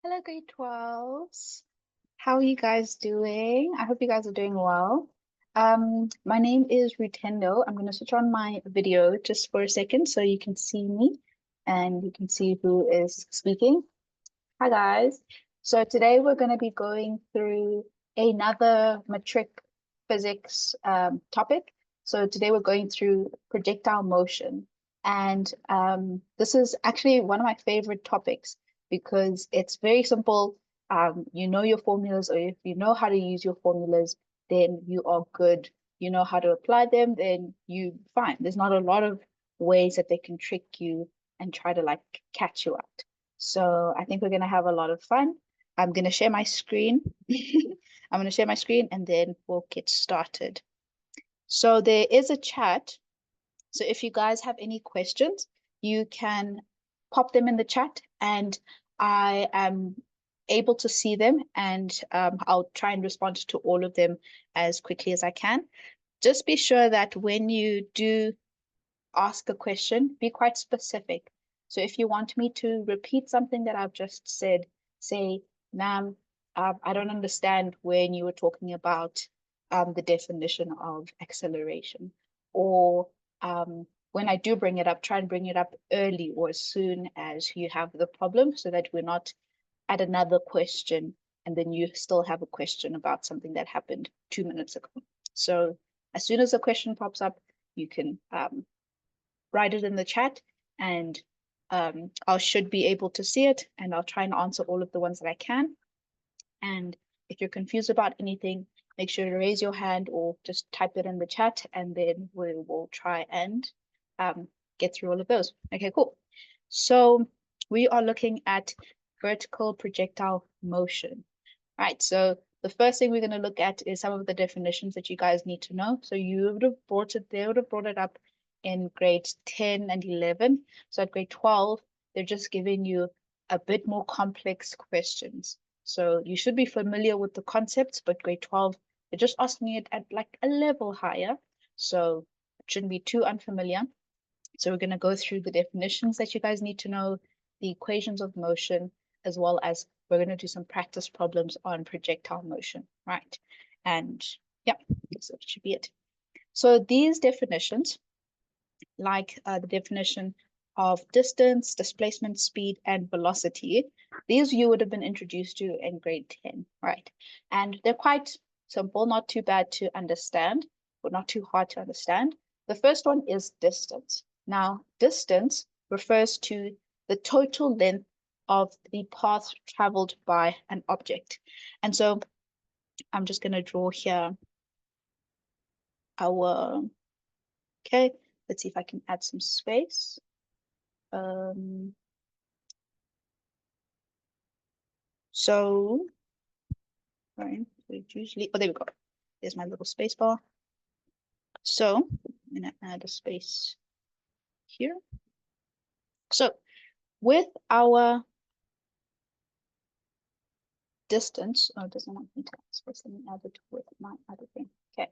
Hello, grade 12s. How are you guys doing? I hope you guys are doing well. My name is Rutendo. I'm going to switch on my video just for a second so you can see me and you can see who is speaking. Hi, guys. So today we're going to be going through another Matric physics topic. So today we're going through projectile motion. And this is actually one of my favorite topics because it's very simple. You know your formulas, or if you know how to use your formulas, then you are good. You know how to apply them, then you fine. There's not a lot of ways that they can trick you and try to like catch you out. So I think we're going to have a lot of fun. I'm going to share my screen. I'm going to share my screen and then we'll get started. So there is a chat. So if you guys have any questions, you can pop them in the chat and I am able to see them and I'll try and respond to all of them as quickly as I can. Just be sure that when you do ask a question, be quite specific. So if you want me to repeat something that I've just said, say, ma'am, I don't understand when you were talking about the definition of acceleration. Or when I do bring it up, try and bring it up early or as soon as you have the problem so that we're not at another question and then you still have a question about something that happened 2 minutes ago. So as soon as a question pops up, you can write it in the chat and I should be able to see it and I'll try and answer all of the ones that I can. And if you're confused about anything, make sure to raise your hand or just type it in the chat and then we will try and get through all of those. Okay, cool. So we are looking at vertical projectile motion. Right, so the first thing we're going to look at is some of the definitions that you guys need to know. So you would have brought it, they would have brought it up in grade 10 and 11. So at grade 12, they're just giving you a bit more complex questions. So you should be familiar with the concepts, but grade 12, they're just asking it at like a level higher. So it shouldn't be too unfamiliar. So we're going to go through the definitions that you guys need to know, the equations of motion, as well as we're going to do some practice problems on projectile motion, right? And yeah, so that should be it. So these definitions, like the definition of distance, displacement, speed, and velocity, these you would have been introduced to in grade 10, right? And they're quite simple, not too bad to understand, but not too hard to understand. The first one is distance. Now, distance refers to the total length of the path traveled by an object. And so I'm just going to draw here our, okay, let's see if I can add some space. So, right, usually, oh, there we go. There's my little space bar. So I'm going to add a space here. So with our distance, oh, it doesn't want me to add space. Let me add it with my other thing. Okay.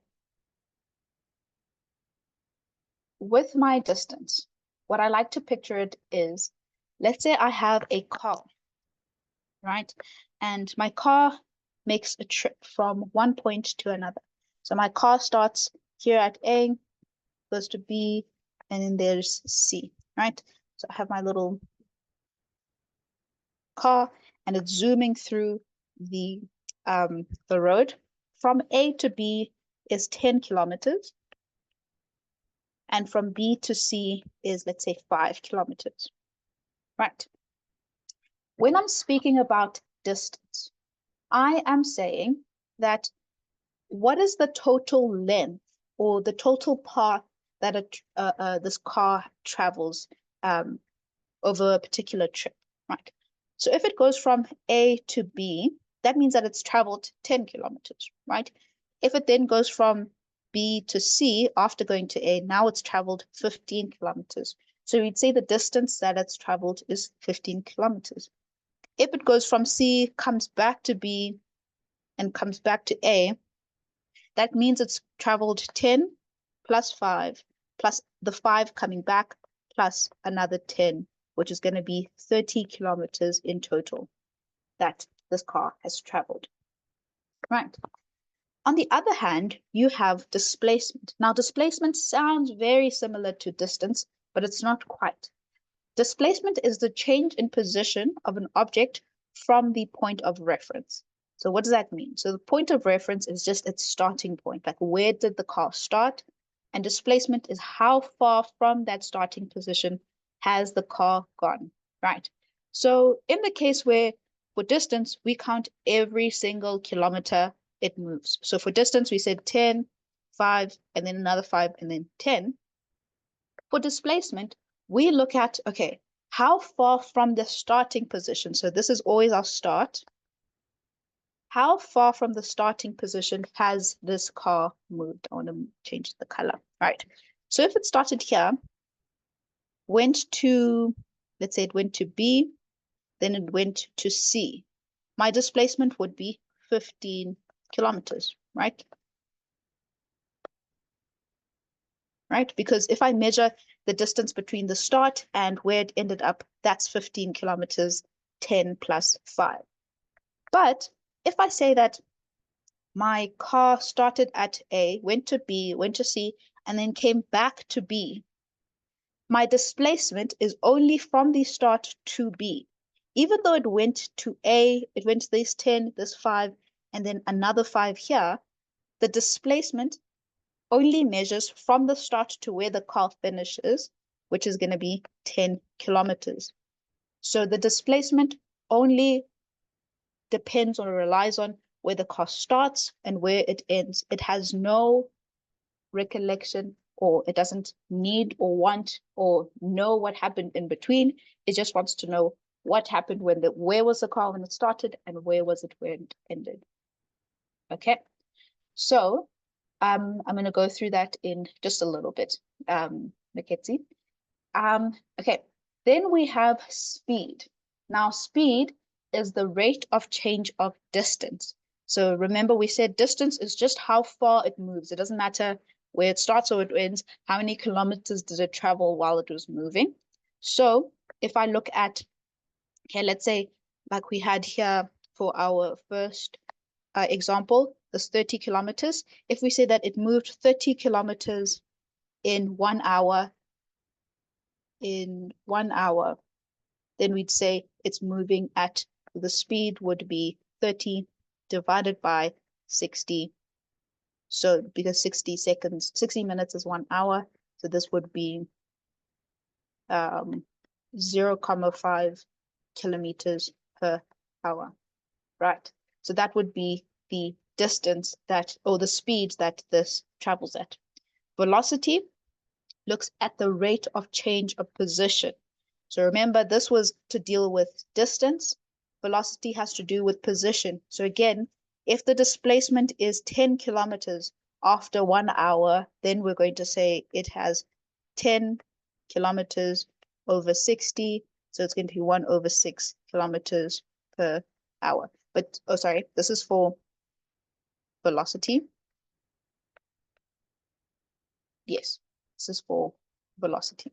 With my distance, what I like to picture it is, let's say I have a car, right? And my car makes a trip from one point to another. So my car starts here at A, goes to B, and then there's C, right? So I have my little car and it's zooming through the road. From A to B is 10 kilometers. And from B to C is, let's say, 5 kilometers, right? When I'm speaking about distance, I am saying that what is the total length or the total path that this car travels over a particular trip, right? So if it goes from A to B, that means that it's traveled 10 kilometers, right? If it then goes from B to C after going to A, now it's traveled 15 kilometers. So we'd say the distance that it's traveled is 15 kilometers. If it goes from C, comes back to B, and comes back to A, that means it's traveled 10 plus 5 plus the 5 coming back plus another 10, which is going to be 30 kilometers in total. that this car has traveled, right? On the other hand, you have displacement. Now, displacement sounds very similar to distance, but it's not quite. Displacement is the change in position of an object from the point of reference. So what does that mean? So the point of reference is just its starting point, like where did the car start? And displacement is how far from that starting position has the car gone, right? So in the case where for distance, we count every single kilometer it moves. So for distance, we said 10, 5, and then another 5, and then 10. For displacement, we look at, okay, how far from the starting position? So this is always our start. How far from the starting position has this car moved? I want to change the color, right? So if it started here, went to, let's say it went to B, then it went to C. My displacement would be 15 kilometers, right? Right? Because if I measure the distance between the start and where it ended up, that's 15 kilometers, 10 plus 5. But if I say that my car started at A, went to B, went to C, and then came back to B, my displacement is only from the start to B. Even though it went to A, it went to this 10, this 5, and then another 5 here, the displacement only measures from the start to where the car finishes, which is going to be 10 kilometers. So the displacement only depends or relies on where the car starts and where it ends. It has no recollection, or it doesn't need or want or know what happened in between. It just wants to know what happened when where was the car when it started and where was it when it ended. Okay, so I'm going to go through that in just a little bit, Maketsi. Okay, then we have speed. Now, speed is the rate of change of distance. So remember, we said distance is just how far it moves. It doesn't matter where it starts or it ends. How many kilometers did it travel while it was moving? So if I look at, okay, let's say like we had here for our first example, this 30 kilometers. If we say that it moved 30 kilometers in 1 hour, then we'd say it's moving at, the speed would be 30 divided by 60. So because 60 minutes is 1 hour, so this would be 0.5 kilometers per hour, right? So that would be the distance that, or the speed that this travels at. Velocity looks at the rate of change of position. So remember, this was to deal with distance. Velocity has to do with position. So again, if the displacement is 10 kilometers after 1 hour, then we're going to say it has 10 kilometers over 60. So it's going to be 1/6 kilometers per hour. But, oh, sorry, this is for velocity. Yes, this is for velocity.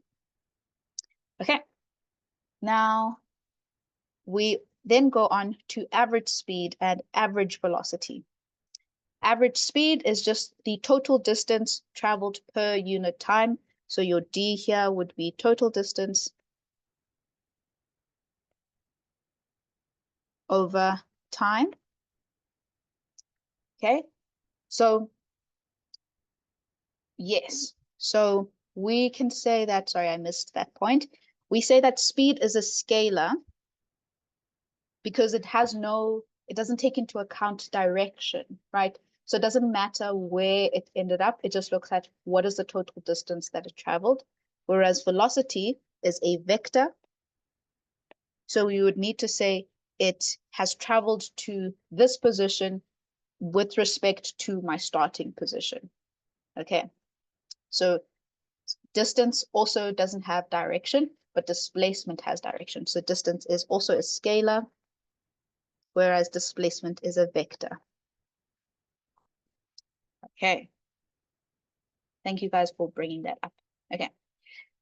Okay. Now, we then go on to average speed and average velocity. Average speed is just the total distance traveled per unit time. So your D here would be total distance over time. Okay, so yes, so we can say that, sorry, I missed that point. We say that speed is a scalar because it doesn't take into account direction, right? So it doesn't matter where it ended up. It just looks at what is the total distance that it traveled. Whereas velocity is a vector. So we would need to say it has traveled to this position with respect to my starting position. Okay, so distance also doesn't have direction, but displacement has direction. So distance is also a scalar, whereas displacement is a vector. Okay. Thank you guys for bringing that up. Okay.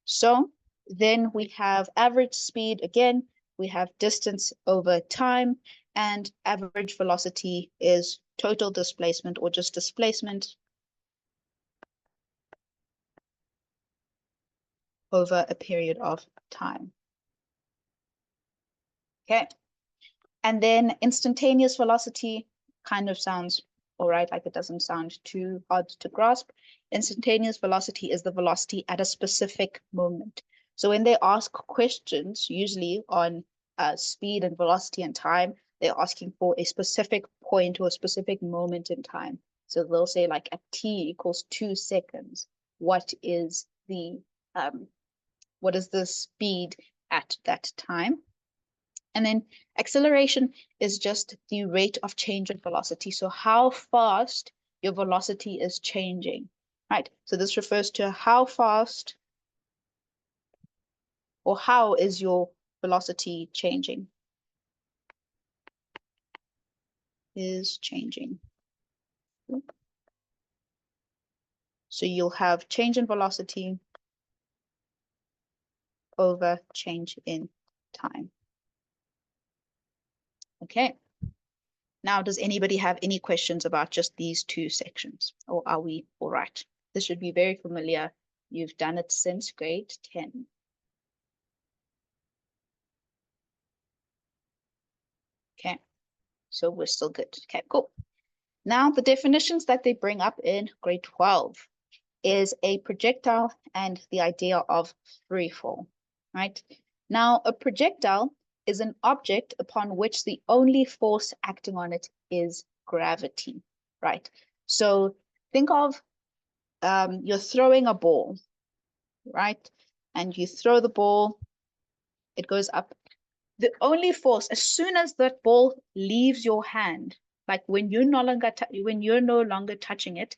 So then we have average speed again. We have distance over time. and average velocity is total displacement or just displacement over a period of time. Okay. And then instantaneous velocity kind of sounds all right, like it doesn't sound too hard to grasp. Instantaneous velocity is the velocity at a specific moment. So when they ask questions, usually on speed and velocity and time, they're asking for a specific point or a specific moment in time. So they'll say like at t equals 2 seconds, what is the speed at that time? And then acceleration is just the rate of change in velocity. So how fast your velocity is changing, right? So this refers to how fast or how is your velocity changing? Is changing. So you'll have change in velocity over change in time. Okay. Now, does anybody have any questions about just these two sections, or are we all right? This should be very familiar. You've done it since grade 10. Okay, so we're still good. Okay, cool. Now, the definitions that they bring up in grade 12 is a projectile and the idea of free fall, right? Now, a projectile is an object upon which the only force acting on it is gravity, right? So think of you're throwing a ball, right? And you throw the ball, it goes up. The only force, as soon as that ball leaves your hand, like when you're no longer touching it,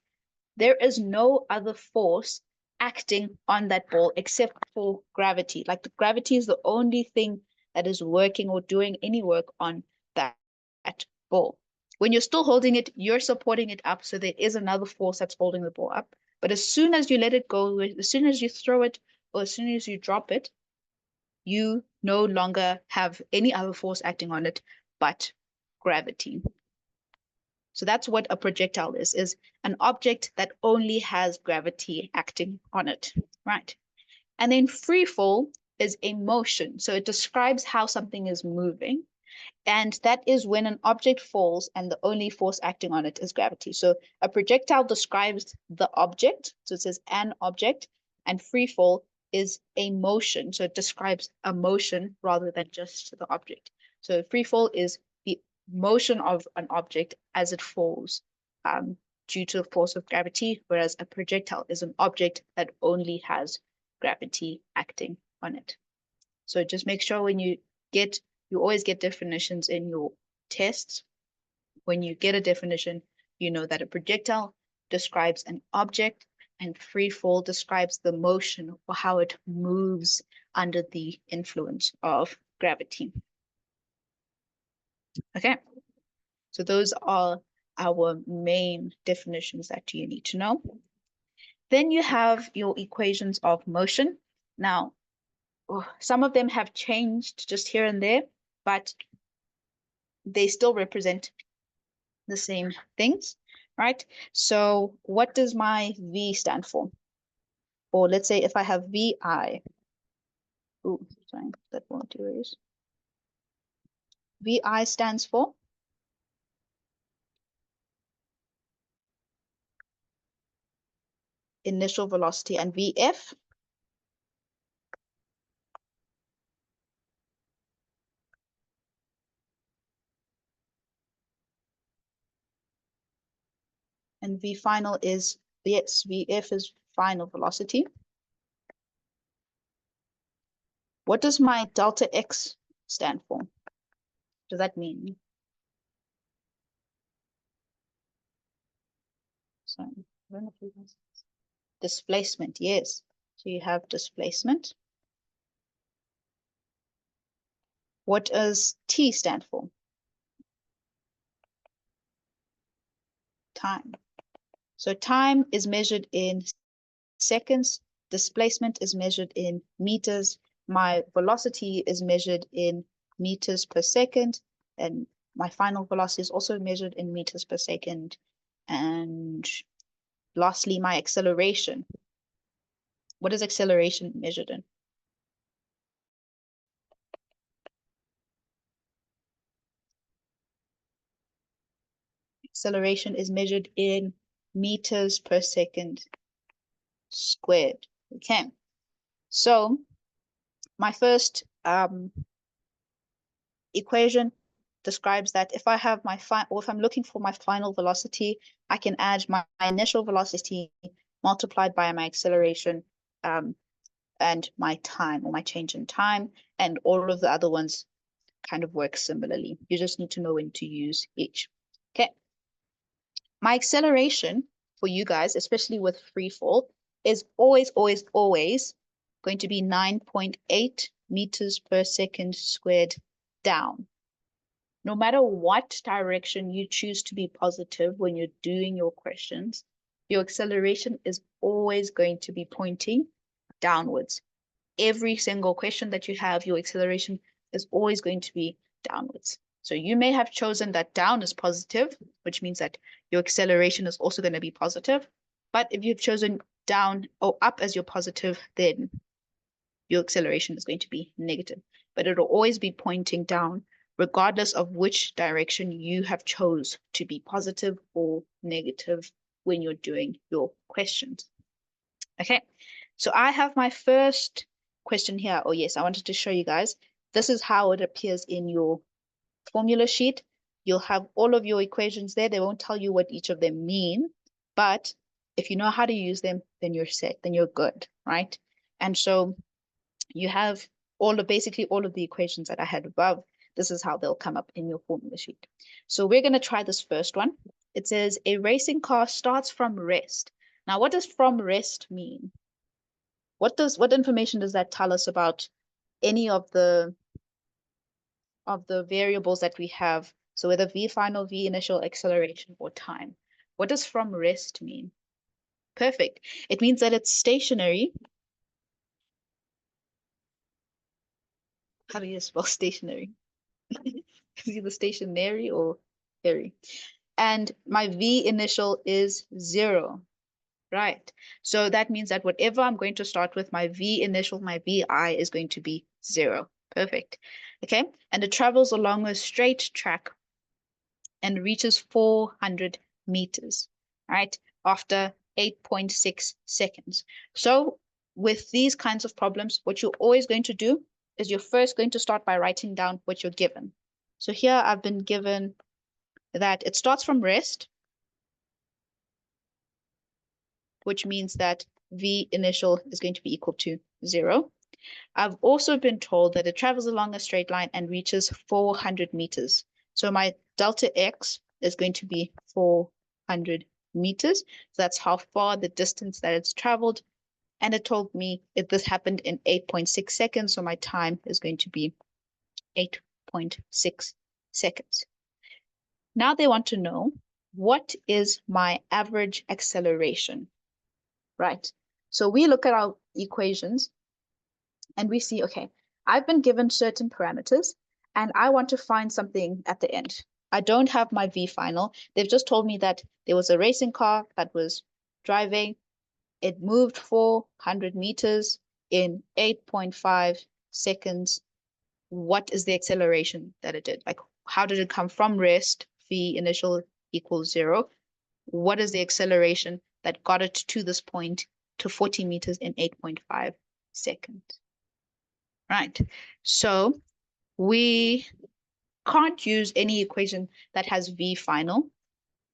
there is no other force acting on that ball except for gravity. Like the gravity is the only thing that is working or doing any work on that ball. When you're still holding it, you're supporting it up. So there is another force that's holding the ball up. But as soon as you let it go, as soon as you throw it, or as soon as you drop it, you no longer have any other force acting on it but gravity. So that's what a projectile is an object that only has gravity acting on it, right? And then free fall is a motion. So it describes how something is moving. And that is when an object falls and the only force acting on it is gravity. So a projectile describes the object. So it says an object, and free fall is a motion. So it describes a motion rather than just the object. So free fall is the motion of an object as it falls due to the force of gravity, whereas a projectile is an object that only has gravity acting on it. So just make sure when you always get definitions in your tests. When you get a definition, you know that a projectile describes an object and free fall describes the motion or how it moves under the influence of gravity. Okay, so those are our main definitions that you need to know. Then you have your equations of motion. Now, some of them have changed just here and there, but they still represent the same things, right? So what does my V stand for? Or let's say if I have VI, ooh, sorry, that won't erase. VI stands for? Initial velocity, and VF? And V final is, yes, VF is final velocity. What does my delta X stand for? What does that mean? Sorry, I don't know if you guys... Displacement, yes. So you have displacement. What does T stand for? Time. So time is measured in seconds, displacement is measured in meters, my velocity is measured in meters per second, and my final velocity is also measured in meters per second. And lastly, my acceleration. What is acceleration measured in? Acceleration is measured in meters per second squared. Okay, so my first equation describes that if I have my or if I'm looking for my final velocity, I can add my initial velocity multiplied by my acceleration and my time, or my change in time, and all of the other ones kind of work similarly. You just need to know when to use each. Okay. My acceleration for you guys, especially with free fall, is always going to be 9.8 meters per second squared down. No matter what direction you choose to be positive when you're doing your questions, your acceleration is always going to be pointing downwards. Every single question that you have, your acceleration is always going to be downwards. So you may have chosen that down is positive, which means that your acceleration is also going to be positive. But if you've chosen down or up as your positive, then your acceleration is going to be negative. But it'll always be pointing down, regardless of which direction you have chose to be positive or negative when you're doing your questions. Okay, so I have my first question here. Oh yes, I wanted to show you guys. This is how it appears in your formula sheet. You'll have all of your equations there. They won't tell you what each of them mean, but if you know how to use them, then you're set, then you're good, right? And so you have basically all of the equations that I had above. This is how they'll come up in your formula sheet. So we're going to try this first one. It says a racing car starts from rest. Now, what does from rest mean? What information does that tell us about any of the variables that we have? So whether V final, V initial, acceleration, or time. What does from rest mean? Perfect. It means that it's stationary. How do you spell stationary? Is either stationary or airy. And my V initial is 0. Right. So that means that whatever I'm going to start with, my V initial, my VI is going to be 0. Perfect. Okay. And it travels along a straight track and reaches 400 meters, right? After 8.6 seconds. So with these kinds of problems, what you're always going to do is you're first going to start by writing down what you're given. So here I've been given that it starts from rest, which means that V initial is going to be equal to 0. I've also been told that it travels along a straight line and reaches 400 meters. So my delta X is going to be 400 meters. So that's how far the distance that it's traveled. And it told me if this happened in 8.6 seconds, so my time is going to be 8.6 seconds. Now they want to know, what is my average acceleration? Right. So we look at our equations and we see, okay, I've been given certain parameters and I want to find something at the end. I don't have my V final. They've just told me that there was a racing car that was driving. It moved 400 meters in 8.5 seconds. What is the acceleration that it did? Like, how did it come from rest? V initial equals 0. What is the acceleration that got it to this point, to 40 meters in 8.5 seconds? Right. So we can't use any equation that has V final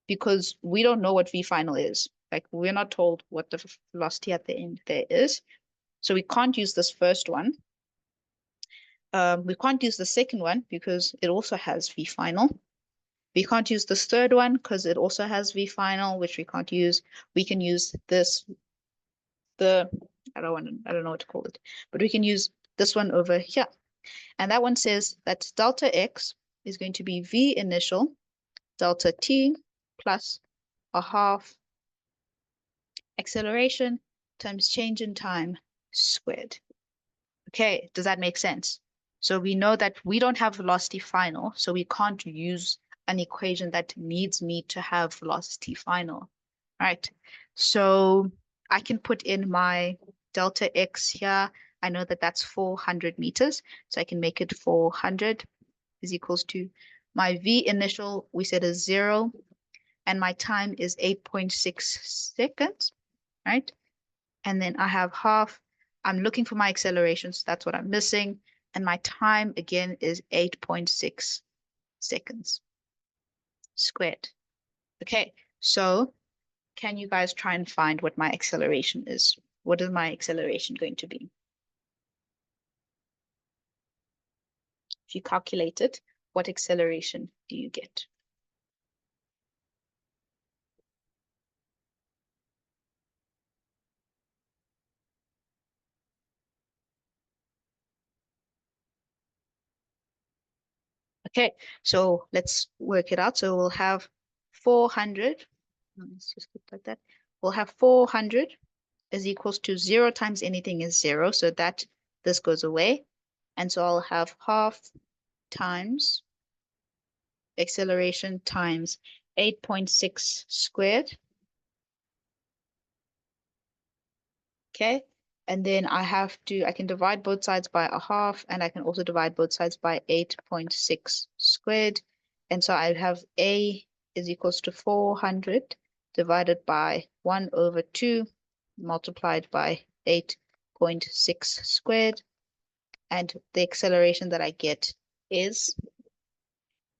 because we don't know what V final is. Like, we're not told what the velocity at the end there is. So we can't use this first one. We can't use the second one because it also has V final. We can't use this third one because it also has V final, which we can't use. We can use this, I don't know what to call it, but we can use this one over here. And that one says that delta X is going to be V initial delta T plus a half acceleration times change in time squared. Okay, does that make sense? So we know that we don't have velocity final, so we can't use an equation that needs me to have velocity final, right? So I can put in my delta x here. I know that that's 400 meters, so I can make it 400 is equals to my v initial, we said is 0, and my time is 8.6 seconds, right? And then I have half. I'm looking for my acceleration, so that's what I'm missing. And my time again is 8.6 seconds squared. Okay, so can you guys try and find what my acceleration is? What is my acceleration going to be? If you calculate it, what acceleration do you get? Okay, so let's work it out. So we'll have 400. Let's just keep like that. We'll have 400 is equals to 0 times anything is 0. So that this goes away. And so I'll have half times acceleration times 8.6 squared. Okay. And then I can divide both sides by a half, and I can also divide both sides by 8.6 squared. And so I have A is equals to 400 divided by 1 over 2 multiplied by 8.6 squared. And the acceleration that I get is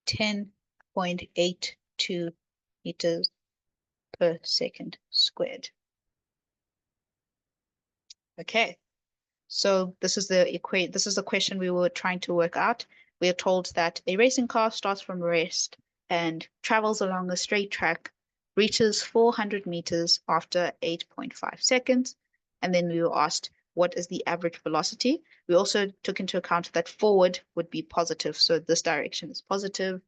10.82 meters per second squared. Okay. So this is the question we were trying to work out. We are told that a racing car starts from rest and travels along a straight track, reaches 400 meters after 8.5 seconds. And then we were asked, what is the average velocity? We also took into account that forward would be positive. So this direction is positive.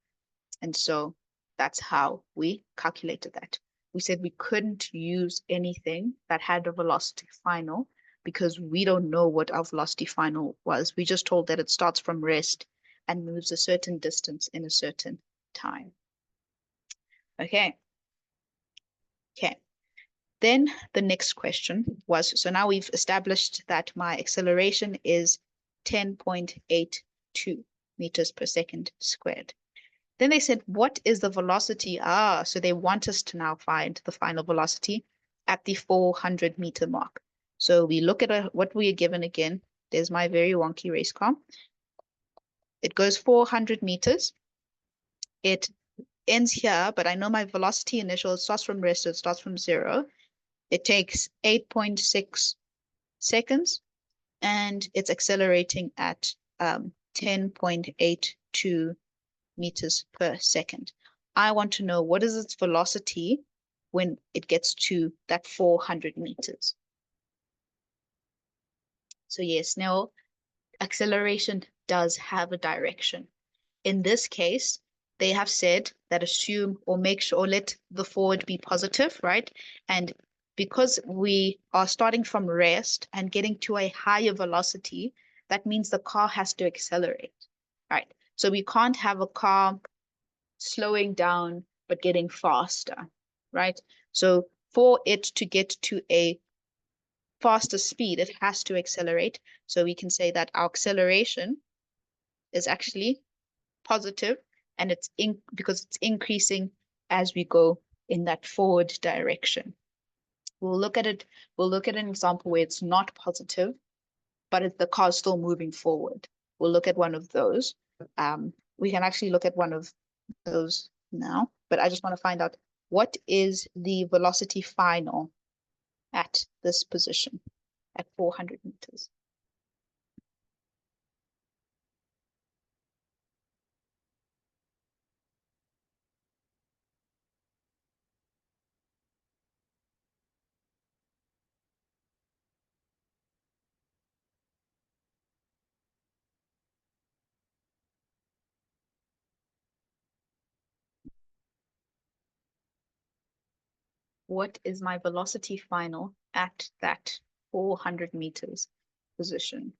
And so that's how we calculated that. We said we couldn't use anything that had a velocity final because we don't know what our velocity final was. We just told that it starts from rest and moves a certain distance in a certain time. Okay. Okay. Then the next question was, so now we've established that my acceleration is 10.82 meters per second squared. Then they said, what is the velocity? So they want us to now find the final velocity at the 400 meter mark. So we look at what we are given again. There's my very wonky race car. It goes 400 meters. It ends here, but I know my velocity initial, it starts from rest, so it starts from 0. It takes 8.6 seconds, and it's accelerating at 10.82 meters per second. I want to know what is its velocity when it gets to that 400 meters. So yes, now acceleration does have a direction. In this case, they have said that assume or make sure or let the forward be positive, right? And because we are starting from rest and getting to a higher velocity, that means the car has to accelerate, right? So we can't have a car slowing down but getting faster, right? So for it to get to a faster speed, it has to accelerate. So we can say that our acceleration is actually positive, and because it's increasing as we go in that forward direction. We'll look at an example where it's not positive, but the car's still moving forward. We'll look at one of those. We can actually look at one of those now, but I just want to find out what is the velocity final at this position at 400 meters. What is my velocity final at that 400 meters position?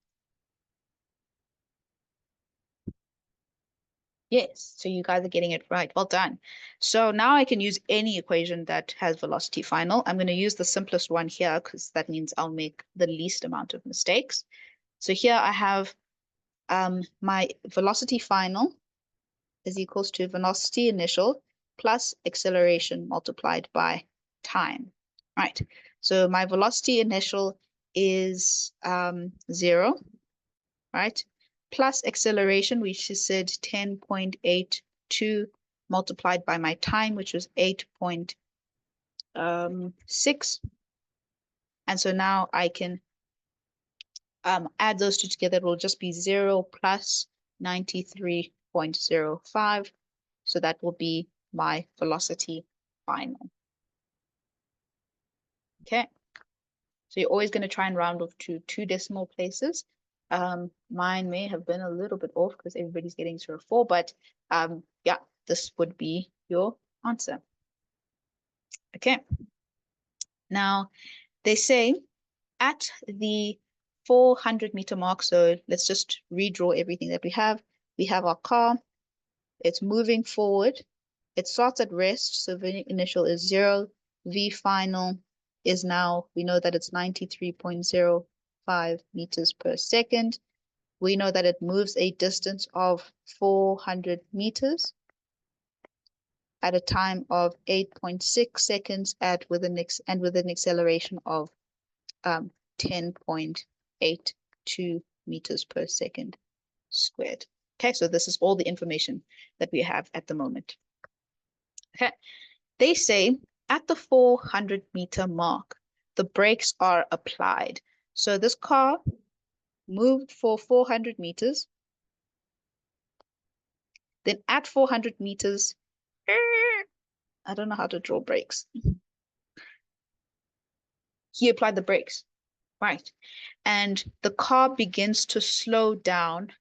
Yes, so you guys are getting it right. Well done. So now I can use any equation that has velocity final. I'm going to use the simplest one here because that means I'll make the least amount of mistakes. So here I have my velocity final is equals to velocity initial plus acceleration multiplied by time. Right. So my velocity initial is 0, right? Plus acceleration, which is said 10.82 multiplied by my time, which was 8.6. And so now I can add those two together. It will just be 0 plus 93.05. So that will be my velocity final. Okay. So you're always going to try and round off to 2 decimal places. Mine may have been a little bit off because everybody's getting 0.4, but yeah, this would be your answer. Okay. Now, they say at the 400-meter mark, so let's just redraw everything that we have. We have our car. It's moving forward. It starts at rest, so V initial is 0. V final is now, we know that it's 93.05 meters per second. We know that it moves a distance of 400 meters at a time of 8.6 seconds with an acceleration of 10.82 meters per second squared. Okay, so this is all the information that we have at the moment. Okay, they say at the 400-meter mark, the brakes are applied. So this car moved for 400 meters. Then at 400 meters, I don't know how to draw brakes. He applied the brakes, right? And the car begins to slow down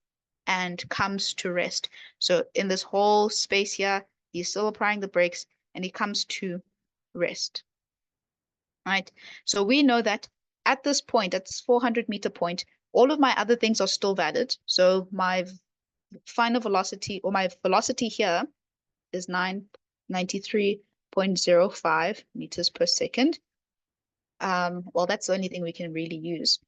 and comes to rest. So in this whole space here, he's still applying the brakes and he comes to rest, right? So we know that at this point, at this 400-meter point, all of my other things are still valid. So my final velocity, or my velocity here, is 93.05 meters per second. Well, that's the only thing we can really use.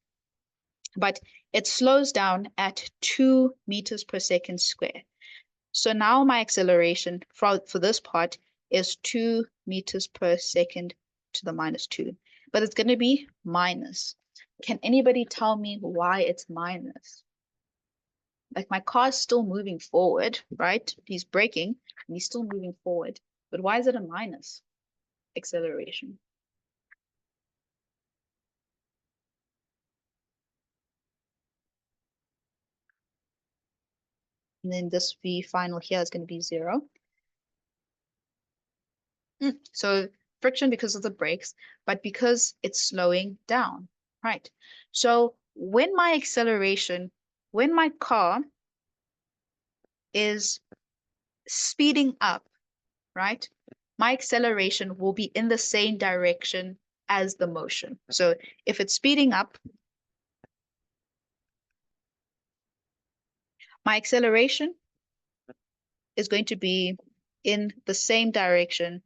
But it slows down at 2 meters per second square. So now my acceleration for this part is 2 meters per second to the minus 2. But it's going to be minus. Can anybody tell me why it's minus? Like my car is still moving forward, right? He's braking and he's still moving forward. But why is it a minus acceleration? And then this V final here is going to be 0. So friction because of the brakes, but because it's slowing down, right? So when my car is speeding up, right? My acceleration will be in the same direction as the motion. So if it's speeding up, my acceleration is going to be in the same direction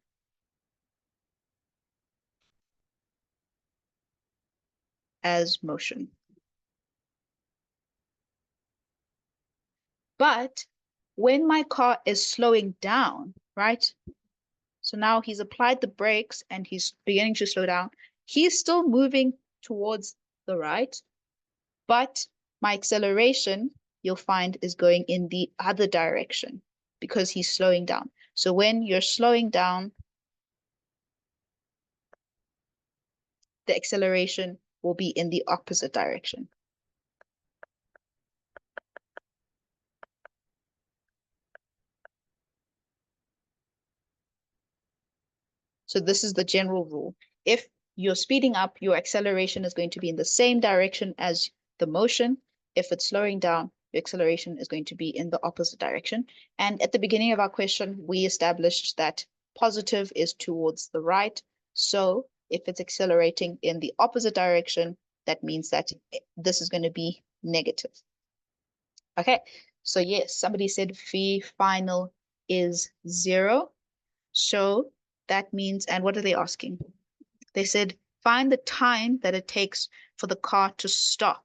as motion. But when my car is slowing down, right? So now he's applied the brakes and he's beginning to slow down. He's still moving towards the right, but my acceleration, you'll find, is going in the other direction because he's slowing down. So when you're slowing down, the acceleration will be in the opposite direction. So this is the general rule. If you're speeding up, your acceleration is going to be in the same direction as the motion. If it's slowing down, your acceleration is going to be in the opposite direction. And at the beginning of our question, we established that positive is towards the right. So if it's accelerating in the opposite direction, that means that this is going to be negative. Okay, So yes, somebody said V final is 0. So that means, and what are they asking? They said, find the time that it takes for the car to stop.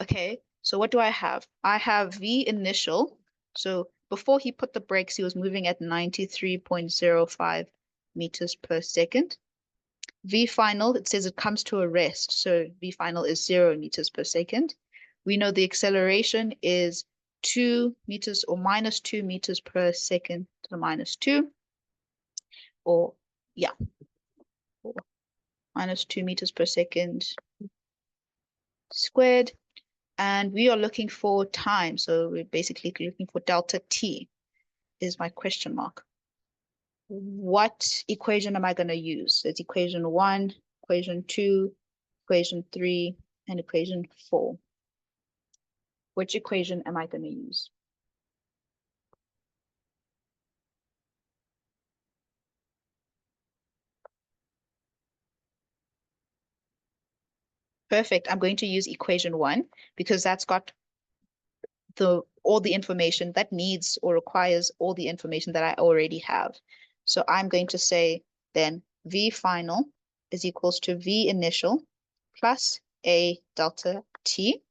Okay, so what do I have? I have V initial. So before he put the brakes, he was moving at 93.05 meters per second. V final, it says it comes to a rest. So V final is 0 meters per second. We know the acceleration is 2 meters or minus 2 meters per second to the minus 2. Or, yeah, or minus 2 meters per second squared. And we are looking for time. So we're basically looking for delta t is my question mark. What equation am I going to use? It's equation 1, equation 2, equation 3, and equation 4. Which equation am I going to use? Perfect. I'm going to use equation 1 because that's got all the information that needs or requires all the information that I already have. So I'm going to say then V final is equals to V initial plus A delta T,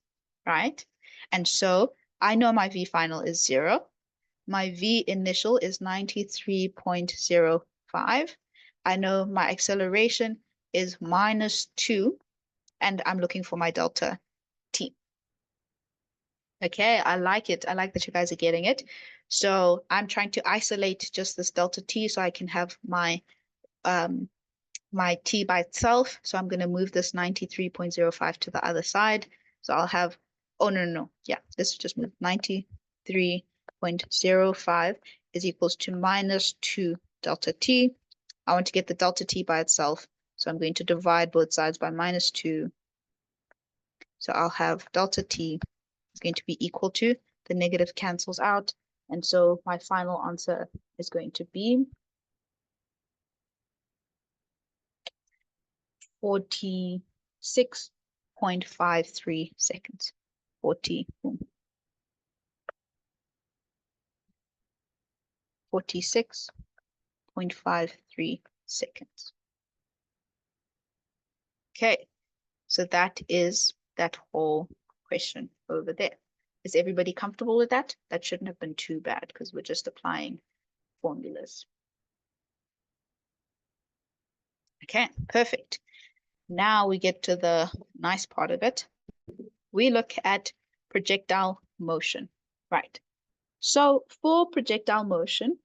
right? And so I know my V final is 0. My V initial is 93.05. I know my acceleration is minus 2, and I'm looking for my delta T. Okay, I like it. I like that you guys are getting it. So I'm trying to isolate just this delta T so I can have my my T by itself. So I'm going to move this 93.05 to the other side. So I'll have, oh, no. Yeah, this just moved 93.05 is equals to minus 2 delta T. I want to get the delta T by itself. So I'm going to divide both sides by minus 2. So I'll have delta T is going to be equal to, the negative cancels out. And so my final answer is going to be 46.53 seconds. 46.53 seconds. Okay, so that is that whole question over there. Is everybody comfortable with that? That shouldn't have been too bad because we're just applying formulas. Okay, perfect. Now we get to the nice part of it. We look at projectile motion, right? So for projectile motion,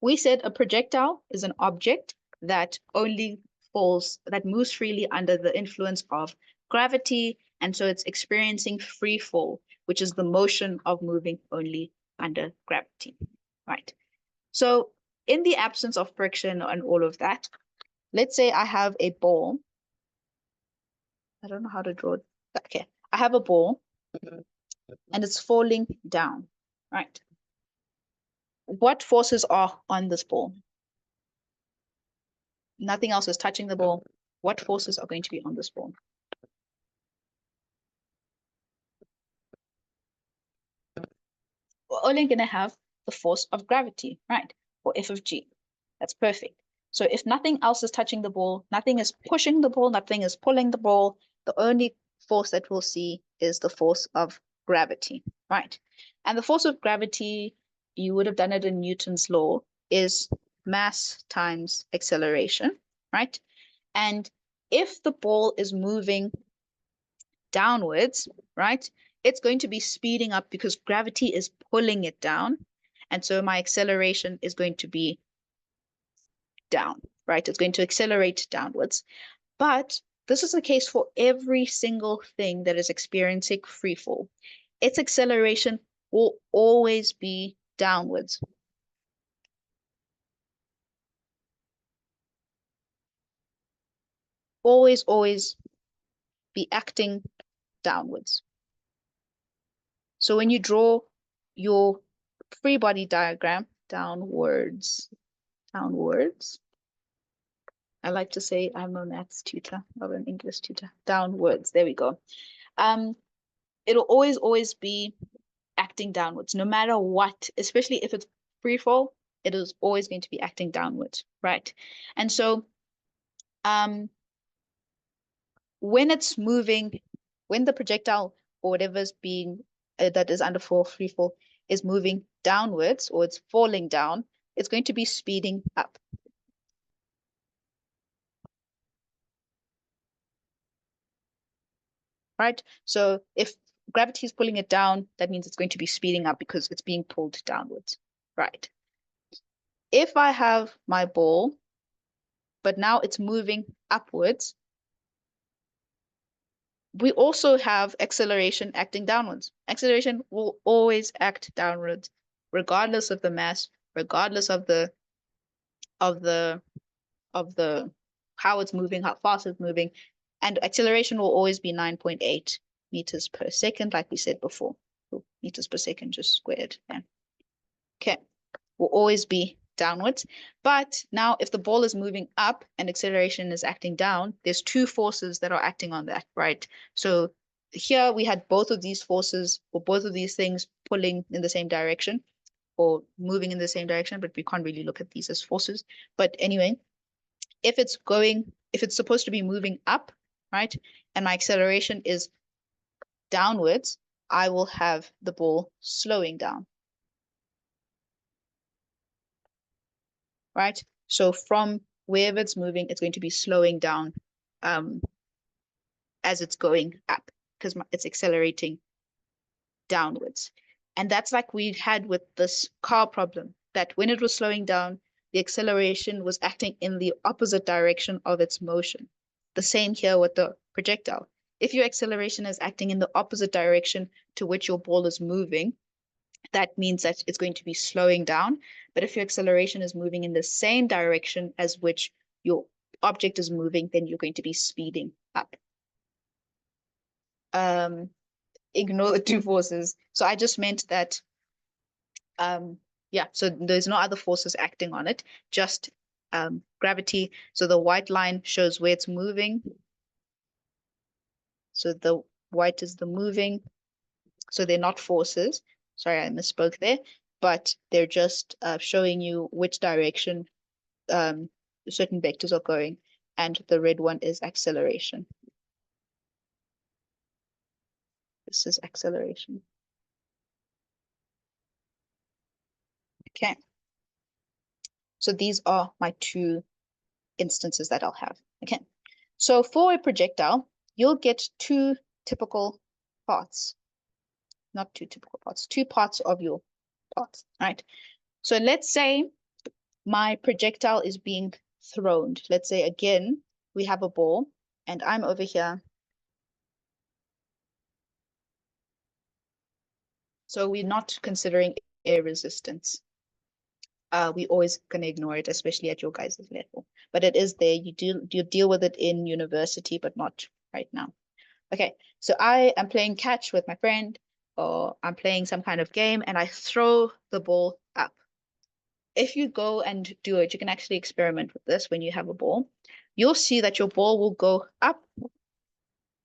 we said a projectile is an object that only falls, that moves freely under the influence of gravity. And so it's experiencing free fall, which is the motion of moving only under gravity, right? So in the absence of friction and all of that, let's say I have a ball. I don't know how to draw it. Okay, I have a ball and it's falling down, right? What forces are on this ball? Nothing else is touching the ball. What forces are going to be on this ball? We're only going to have the force of gravity, right? Or F of G. That's perfect. So if nothing else is touching the ball, nothing is pushing the ball, nothing is pulling the ball, the only force that we'll see is the force of gravity, right? And the force of gravity, you would have done it in Newton's law, is mass times acceleration, right? And if the ball is moving downwards, right, it's going to be speeding up because gravity is pulling it down. And so my acceleration is going to be down, right? It's going to accelerate downwards. But this is the case for every single thing that is experiencing free fall. Its acceleration will always be downwards. Always be acting downwards. So when you draw your free body diagram downwards, I like to say I'm a maths tutor, not an English tutor. Downwards, there we go. It'll always be acting downwards, no matter what, especially if it's free fall, it is always going to be acting downwards, right? And so when it's moving, when the projectile or whatever's being that is under free fall is moving downwards or it's falling down, it's going to be speeding up. Right? So if gravity is pulling it down, that means it's going to be speeding up because it's being pulled downwards. Right? If I have my ball, but now it's moving upwards, we also have acceleration acting downwards. Acceleration will always act downwards, regardless of the mass, regardless of the how it's moving, how fast it's moving, and acceleration will always be 9.8 meters per second, like we said before. Meters per second just squared. Yeah. Okay, will always be downwards. But now if the ball is moving up and acceleration is acting down, there's two forces that are acting on that, right? So here we had both of these forces or both of these things pulling in the same direction or moving in the same direction, but we can't really look at these as forces. But anyway, if it's supposed to be moving up, right, and my acceleration is downwards, I will have the ball slowing down. Right? So from wherever it's moving, it's going to be slowing down as it's going up because it's accelerating downwards. And that's like we had with this car problem, that when it was slowing down, the acceleration was acting in the opposite direction of its motion. The same here with the projectile. If your acceleration is acting in the opposite direction to which your ball is moving, that means that it's going to be slowing down. But if your acceleration is moving in the same direction as which your object is moving, then you're going to be speeding up. Ignore the two forces. So I just meant that, yeah, so there's no other forces acting on it, just gravity. So the white line shows where it's moving. So the white is the moving. So they're not forces. Sorry, I misspoke there, but they're just showing you which direction certain vectors are going. And the red one is acceleration. This is acceleration. Okay. So these are my two instances that I'll have. Okay. So for a projectile, you'll get two typical parts. Not two typical parts, two parts of your parts, right? So let's say my projectile is being thrown. Let's say again, we have a ball and I'm over here. So we're not considering air resistance. We always going to ignore it, especially at your guys' level. But it is there. You deal with it in university, but not right now. Okay, so I am playing catch with my friend, or I'm playing some kind of game, and I throw the ball up. If you go and do it, you can actually experiment with this when you have a ball. You'll see that your ball will go up,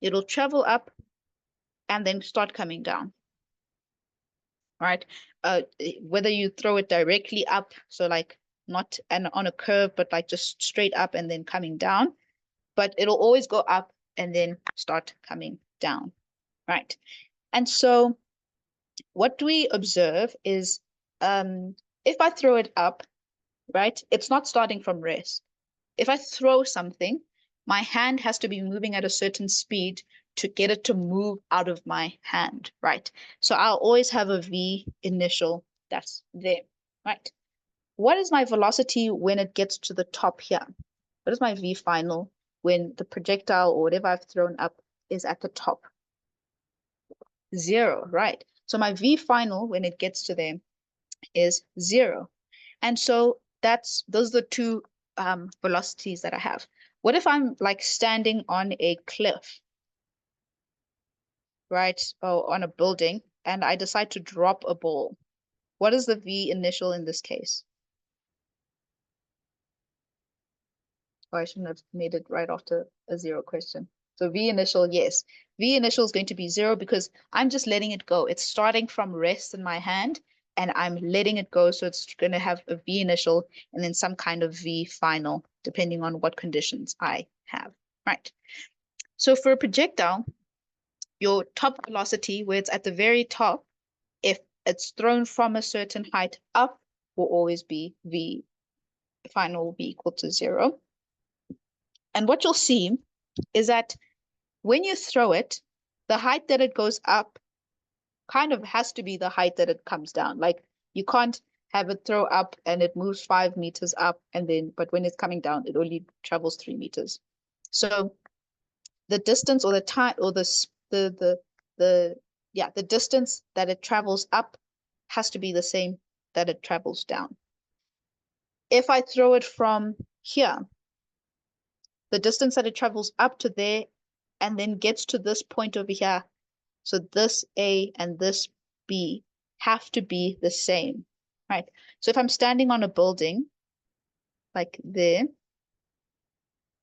it'll travel up, and then start coming down. Right? Whether you throw it directly up, so like not on a curve, but like just straight up and then coming down, but it'll always go up and then start coming down, right? And so what we observe is if I throw it up, right, it's not starting from rest. If I throw something, my hand has to be moving at a certain speed to get it to move out of my hand, right? So I'll always have a V initial that's there, right? What is my velocity when it gets to the top here? What is my V final when the projectile or whatever I've thrown up is at the top? 0, right? So my V final when it gets to there is 0. And so those are the two velocities that I have. What if I'm like standing on a cliff, right? Or on a building, and I decide to drop a ball? What is the V initial in this case? Oh, I shouldn't have made it right after a 0 question. So V initial, yes. V initial is going to be 0 because I'm just letting it go. It's starting from rest in my hand and I'm letting it go. So it's going to have a V initial and then some kind of V final, depending on what conditions I have, right? So for a projectile, your top velocity, where it's at the very top, if it's thrown from a certain height up, will always be V final will be equal to 0. And what you'll see is that when you throw it, the height that it goes up kind of has to be the height that it comes down. Like you can't have it throw up and it moves 5 meters up and then, but when it's coming down, it only travels 3 meters. So the distance or the time or the distance that it travels up has to be the same that it travels down. If I throw it from here, the distance that it travels up to there and then gets to this point over here, so this A and this B have to be the same, right? So if I'm standing on a building like there,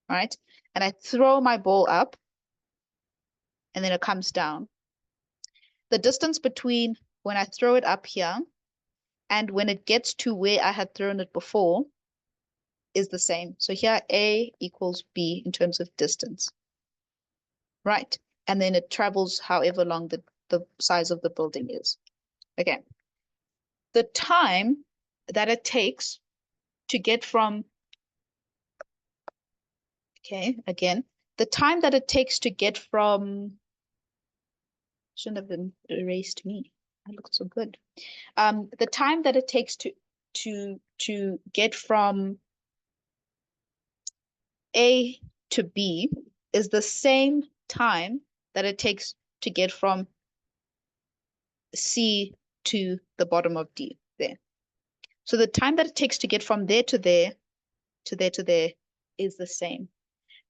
right, and I throw my ball up and then it comes down, the distance between when I throw it up here and when it gets to where I had thrown it before is the same. So here A equals B in terms of distance, right? And then it travels however long the size of the building is. Okay. The time that it takes to get from, okay, again, the time that it takes to get from, shouldn't have been erased me. I looked so good. The time that it takes to get from A to B is the same time that it takes to get from C to the bottom of D there. So the time that it takes to get from there to there, to there to there is the same.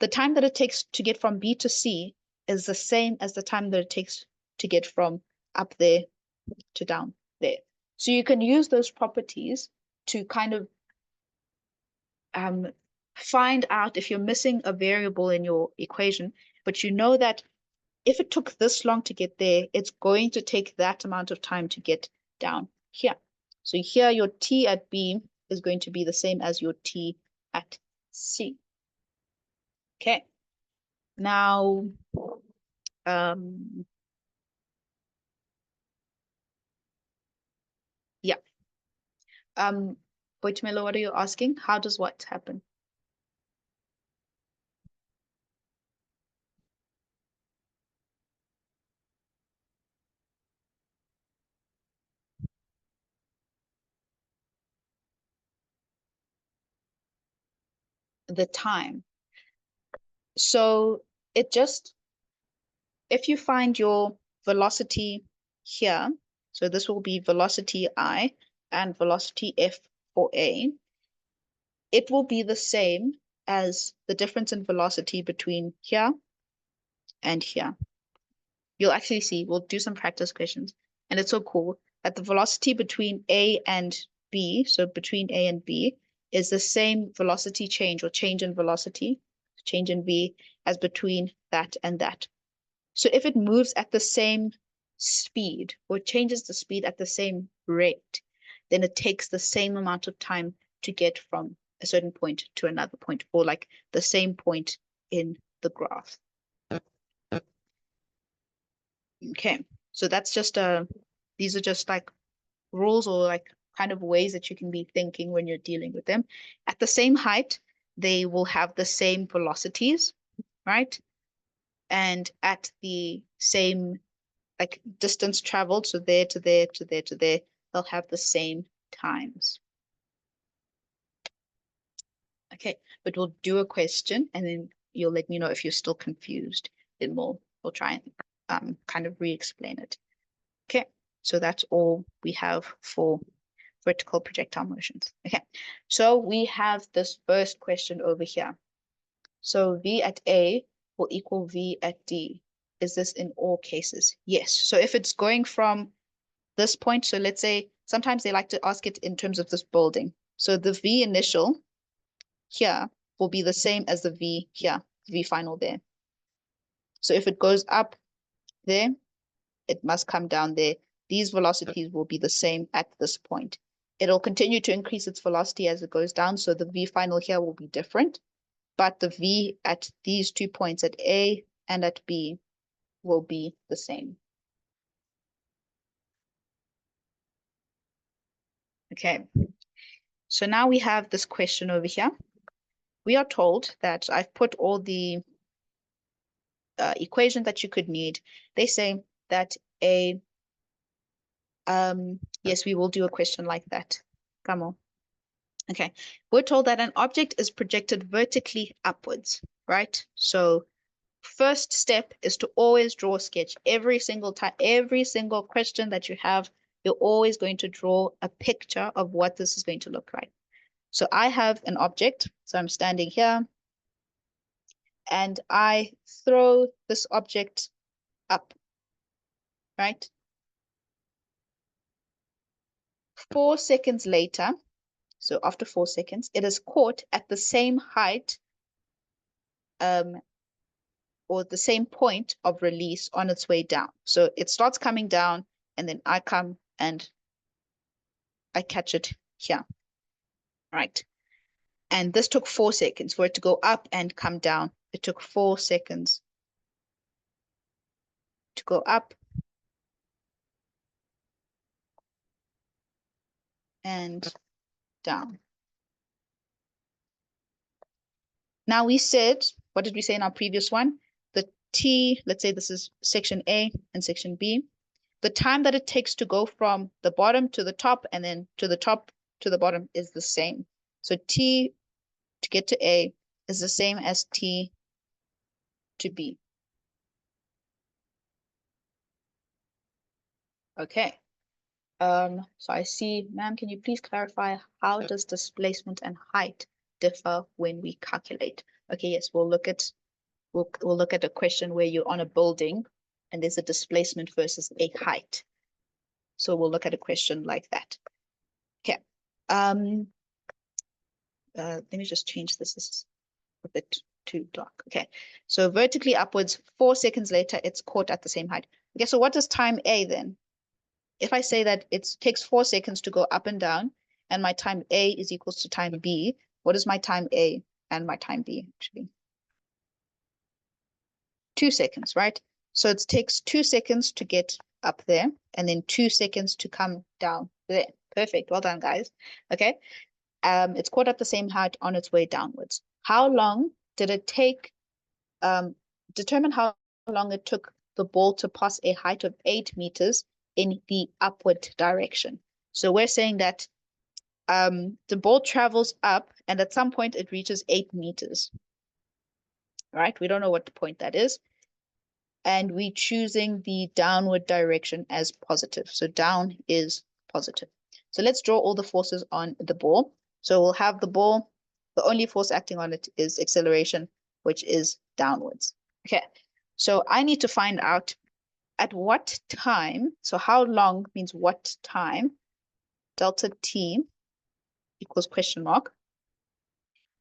The time that it takes to get from B to C is the same as the time that it takes to get from up there to down there. So you can use those properties to kind of find out if you're missing a variable in your equation, but you know that if it took this long to get there, it's going to take that amount of time to get down here. So here your T at B is going to be the same as your T at C. Okay. Now, yeah. Boitumelo, what are you asking? How does what happen? The time. So it just, if you find your velocity here, so this will be velocity I and velocity F for A, it will be the same as the difference in velocity between here and here. You'll actually see, we'll do some practice questions. And it's so cool that the velocity between A and B, so between A and B, is the same velocity change or change in velocity, change in V, as between that and that. So if it moves at the same speed or changes the speed at the same rate, then it takes the same amount of time to get from a certain point to another point, or like the same point in the graph. Okay, so that's just these are just like rules or like kind of ways that you can be thinking when you're dealing with them. At the same height, they will have the same velocities, right? And at the same like distance traveled, so there to there to there to there, they'll have the same times. Okay, but we'll do a question and then you'll let me know if you're still confused. Then we'll try and kind of re-explain it. Okay, so that's all we have for vertical projectile motions. Okay, so we have this first question over here. So V at A will equal V at D. Is this in all cases? Yes. So if it's going from this point, so let's say sometimes they like to ask it in terms of this building. So the V initial here will be the same as the V here, V final there. So if it goes up there, it must come down there. These velocities will be the same at this point. It'll continue to increase its velocity as it goes down. So the V final here will be different, but the V at these 2 points at A and at B will be the same. Okay, so now we have this question over here. We are told that I've put all the equations that you could need. They say that yes, we will do a question like that. Come on. Okay, we're told that an object is projected vertically upwards, right? So first step is to always draw a sketch. Every single time, every single question that you have, you're always going to draw a picture of what this is going to look like. So I have an object. So I'm standing here and I throw this object up, right? 4 seconds later, so after 4 seconds, it is caught at the same height or the same point of release on its way down. So it starts coming down and then I come and I catch it here, right? And this took 4 seconds for it to go up and come down. It took 4 seconds to go up and down. Now we said, what did we say in our previous one? The T, let's say this is section A and section B. The time that it takes to go from the bottom to the top and then to the top to the bottom is the same. So T to get to A is the same as T to B. Okay. So I see, ma'am, can you please clarify how does displacement and height differ when we calculate? Okay, yes, we'll look at a question where you're on a building and there's a displacement versus a height. So we'll look at a question like that. Okay. Let me just change this. This is a bit too dark. Okay. So vertically upwards, 4 seconds later, it's caught at the same height. Okay, so what is time A then? If I say that it takes 4 seconds to go up and down, and my time A is equals to time B, what is my time A and my time B actually? 2 seconds, right? So it takes 2 seconds to get up there, and then 2 seconds to come down there. Perfect. Well done, guys. Okay. It's caught at the same height on its way downwards. How long did it take? Determine how long it took the ball to pass a height of 8 meters in the upward direction. So we're saying that the ball travels up and at some point it reaches 8 meters, right? We don't know what the point that is. And we're choosing the downward direction as positive. So down is positive. So let's draw all the forces on the ball. So we'll have the ball, the only force acting on it is acceleration, which is downwards. Okay, so I need to find out at what time, so how long means what time, delta T equals question mark,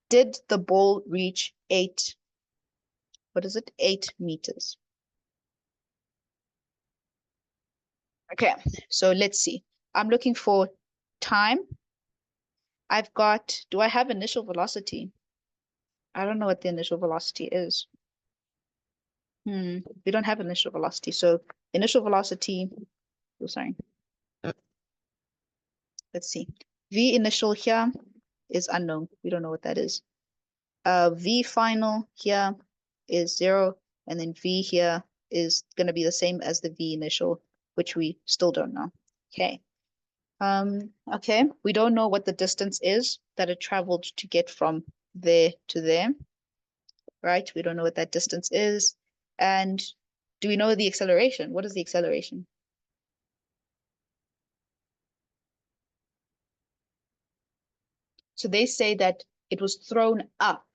did the ball reach 8, what is it, 8 meters? Okay, so let's see. I'm looking for time. I've got, do I have initial velocity? I don't know what the initial velocity is. We don't have initial velocity. So initial velocity, oh, sorry. Let's see. V initial here is unknown. We don't know what that is. V final here is 0. And then V here is going to be the same as the V initial, which we still don't know. Okay. Okay. We don't know what the distance is that it traveled to get from there to there. Right? We don't know what that distance is. And do we know the acceleration? What is the acceleration? So they say that it was thrown up.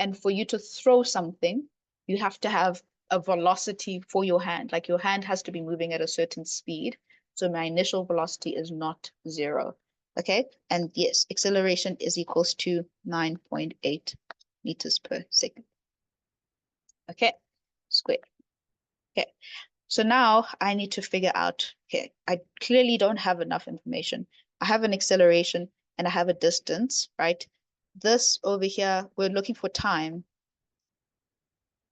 And for you to throw something, you have to have a velocity for your hand. Like your hand has to be moving at a certain speed. So my initial velocity is not 0. Okay. And yes, acceleration is equals to 9.8 meters per second. Okay. squared. Okay, so now I need to figure out, okay, I clearly don't have enough information. I have an acceleration and I have a distance, right? This over here, we're looking for time.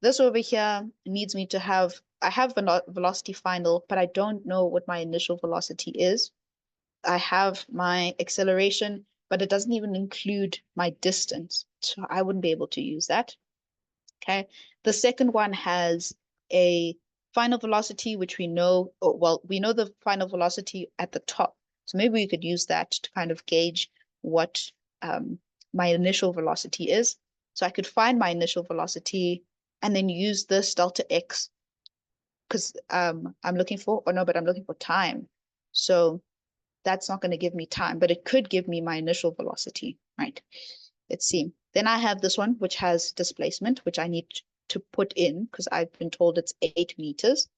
This over here needs me to have, I have velocity final, but I don't know what my initial velocity is. I have my acceleration, but it doesn't even include my distance. So I wouldn't be able to use that. Okay. The second one has a final velocity, which we know, well, we know the final velocity at the top. So maybe we could use that to kind of gauge what my initial velocity is. So I could find my initial velocity and then use this delta x because I'm looking for, or no, but I'm looking for time. So that's not going to give me time, but it could give me my initial velocity, right? Let's see. Then I have this one, which has displacement, which I need to put in because I've been told it's 8 meters.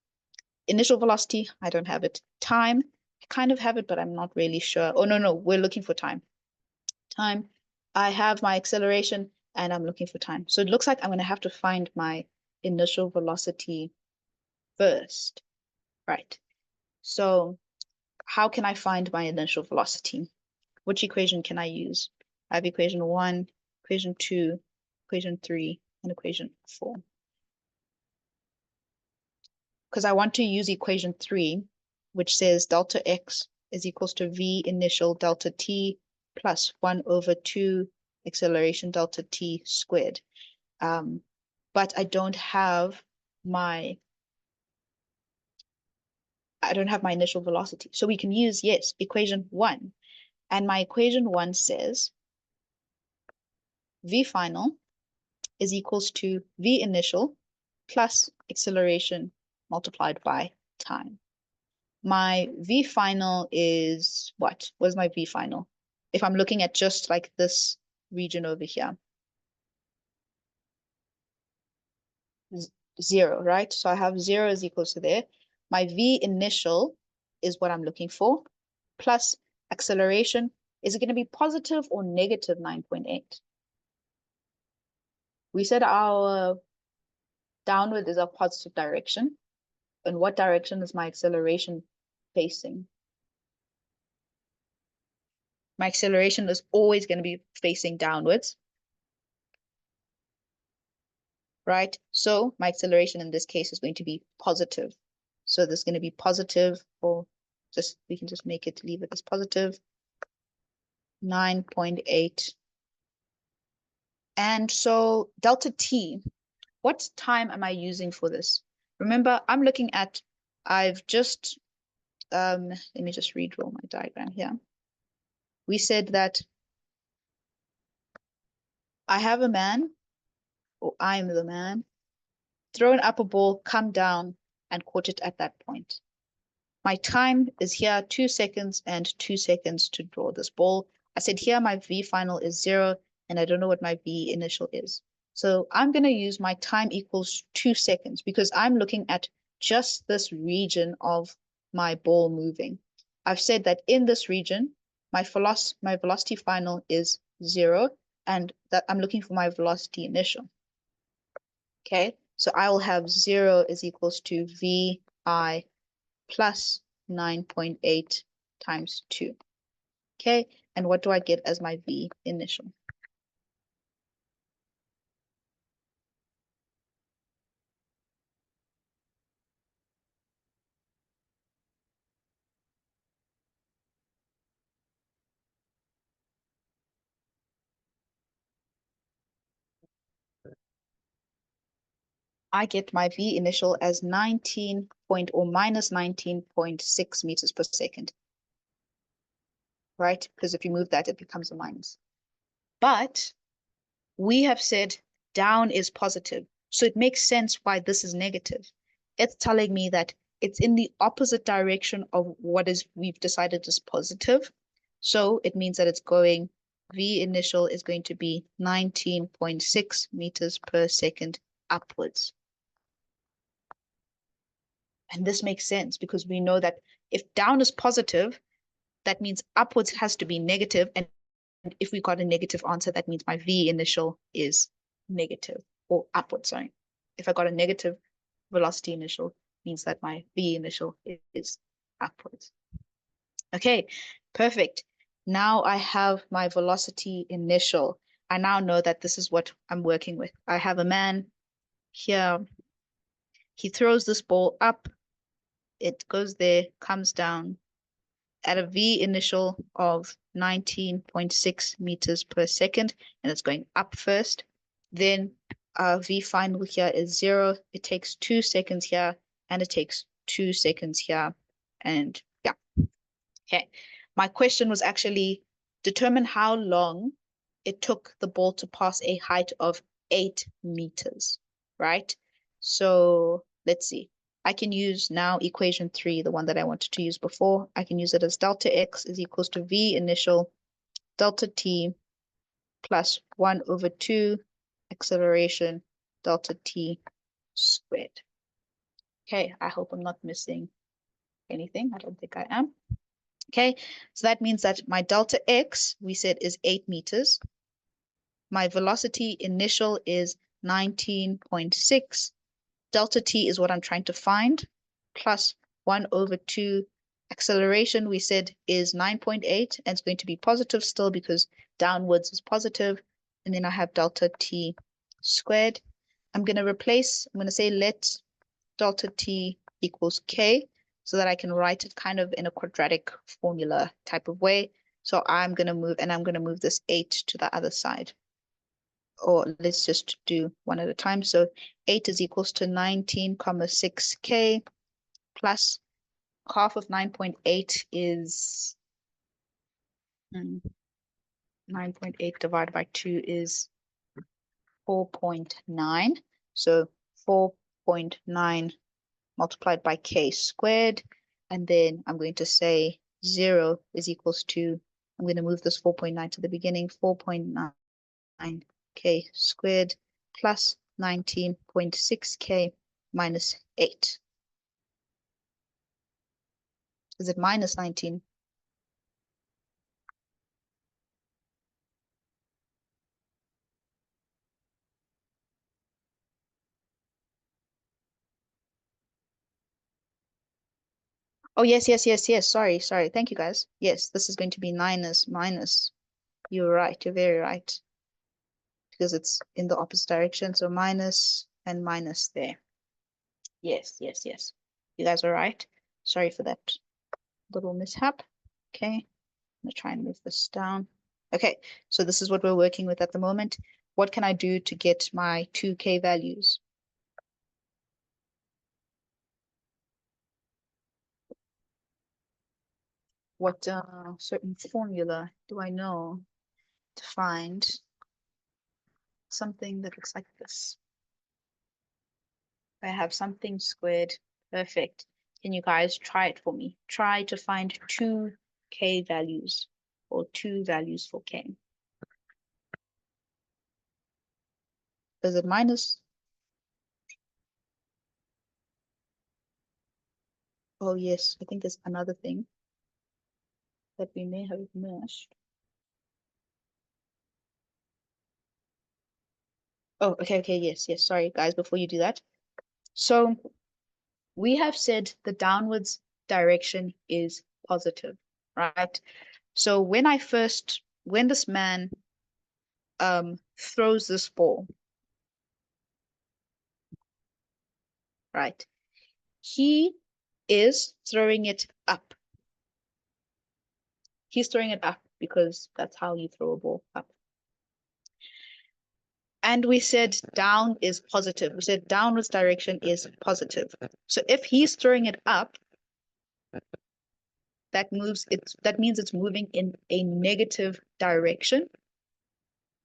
Initial velocity, I don't have it. Time, I kind of have it, but I'm not really sure. Oh, no, we're looking for time. Time, I have my acceleration and I'm looking for time. So it looks like I'm going to have to find my initial velocity first, right? So how can I find my initial velocity? Which equation can I use? I have equation 1, equation 2, equation 3, and equation 4. Because I want to use equation 3, which says delta x is equals to v initial delta t plus 1 over 2 acceleration delta t squared. But I don't have my initial velocity. So we can use, yes, equation 1. And my equation 1 says v final is equals to v initial plus acceleration multiplied by time. My v final is what? What is my v final? If I'm looking at just like this region over here. 0, right? So I have 0 is equals to there. My v initial is what I'm looking for, plus acceleration. Is it going to be positive or negative 9.8? We said our downward is a positive direction. In what direction is my acceleration facing? My acceleration is always going to be facing downwards, right? So my acceleration in this case is going to be positive. So this is going to be positive, or just we can just make it, leave it as positive 9.8. And so delta t, what time am I using for this? Remember, I'm looking at, I've just, let me just redraw my diagram here. We said that I have a man, or I'm the man, thrown up a ball, come down, and caught it at that point. My time is here 2 seconds and 2 seconds to draw this ball. I said here my V final is 0, and I don't know what my V initial is. So I'm going to use my time equals 2 seconds because I'm looking at just this region of my ball moving. I've said that in this region, my velocity final is 0, and that I'm looking for my velocity initial. Okay, so I will have 0 is equals to VI plus 9.8 times 2. Okay, and what do I get as my V initial? I get my V initial as 19 point or minus 19.6 meters per second. Right? Because if you move that, it becomes a minus. But we have said down is positive. So it makes sense why this is negative. It's telling me that it's in the opposite direction of what is we've decided is positive. So it means that it's going, V initial is going to be 19.6 meters per second upwards. And this makes sense because we know that if down is positive, that means upwards has to be negative. And if we got a negative answer, that means my V initial is negative or upward, sorry. If I got a negative, velocity initial means that my V initial is upwards. Okay, perfect. Now I have my velocity initial. I now know that this is what I'm working with. I have a man here. He throws this ball up. It goes there, comes down at a V initial of 19.6 meters per second, and it's going up first. Then V final here is 0. It takes 2 seconds here, and it takes 2 seconds here. And yeah. Okay. My question was actually determine how long it took the ball to pass a height of 8 meters, right? So let's see. I can use now equation 3, the one that I wanted to use before. I can use it as delta x is equals to V initial delta t plus 1 over 2 acceleration delta t squared. Okay, I hope I'm not missing anything. I don't think I am. Okay, so that means that my delta x, we said, is 8 meters. My velocity initial is 19.6. Delta t is what I'm trying to find, plus 1 over 2. Acceleration, we said, is 9.8, and it's going to be positive still because downwards is positive. And then I have delta t squared. I'm going to say let delta t equals k, so that I can write it kind of in a quadratic formula type of way. So I'm going to move this 8 to the other side. Or let's just do one at a time. So 8 is equals to 19,6k plus half of 9.8 is 9.8 divided by 2 is 4.9. So 4.9 multiplied by k squared. And then I'm going to say 0 is equals to, I'm going to move this 4.9 to the beginning, 4.9 k squared plus 19.6k minus 8. Is it minus 19? Oh, yes. Sorry. Thank you, guys. Yes, this is going to be minus. You're right. You're very right. Because it's in the opposite direction. So minus and minus there. Yes. You guys are right. Sorry for that little mishap. Okay. I'm going to try and move this down. Okay. So this is what we're working with at the moment. What can I do to get my 2K values? What certain formula do I know to find something that looks like this? I have something squared. Perfect. Can you guys try it for me? Try to find 2K values or 2 values for K. Is it minus? Oh, yes. I think there's another thing that we may have missed. Oh, okay. Yes. Sorry, guys, before you do that. So we have said the downwards direction is positive, right? So when this man throws this ball, right? He is throwing it up. He's throwing it up because that's how you throw a ball up. And we said down is positive. We said downwards direction is positive. So if he's throwing it up, that means it's moving in a negative direction.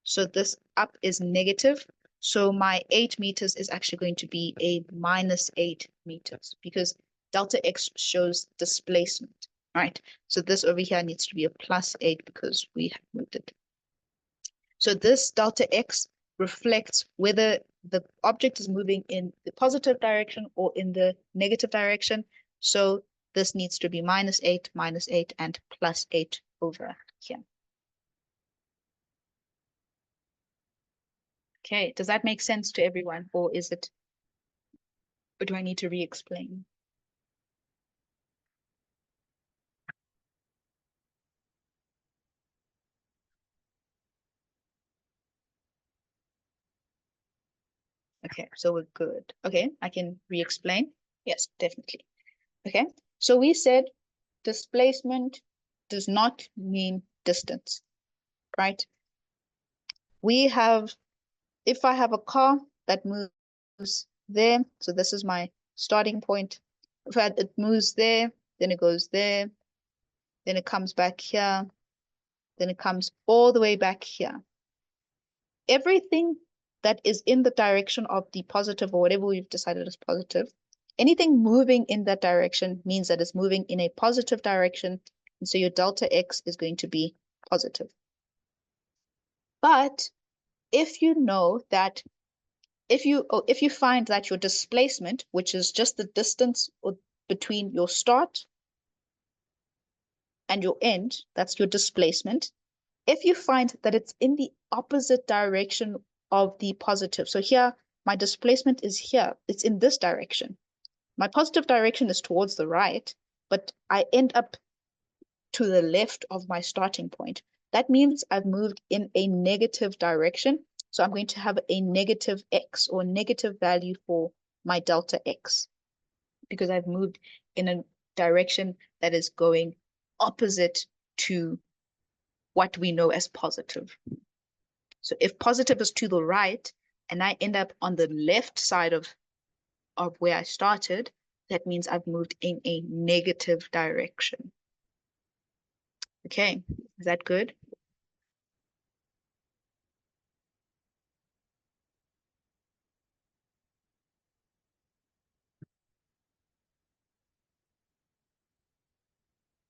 So this up is negative. So my 8 meters is actually going to be a minus 8 meters because delta x shows displacement, right? So this over here needs to be a plus 8 because we have moved it. So this delta x reflects whether the object is moving in the positive direction or in the negative direction. So this needs to be minus 8, and plus 8 over here. Okay, does that make sense to everyone, or is it Or do I need to re-explain? Okay, so we're good. Okay, I can re-explain. Yes, definitely. Okay, so we said displacement does not mean distance, right? We have, if I have a car that moves there, so this is my starting point. If it moves there, then it goes there, then it comes back here, then it comes all the way back here. Everything that is in the direction of the positive or whatever we've decided is positive, anything moving in that direction means that it's moving in a positive direction. And so your delta X is going to be positive. But if you know that, if you find that your displacement, which is just the distance between your start and your end, that's your displacement. If you find that it's in the opposite direction of the positive, so here, my displacement is here, it's in this direction. My positive direction is towards the right, but I end up to the left of my starting point. That means I've moved in a negative direction. So I'm going to have a negative X or negative value for my delta X because I've moved in a direction that is going opposite to what we know as positive. So if positive is to the right and I end up on the left side of where I started, that means I've moved in a negative direction. Okay, is that good?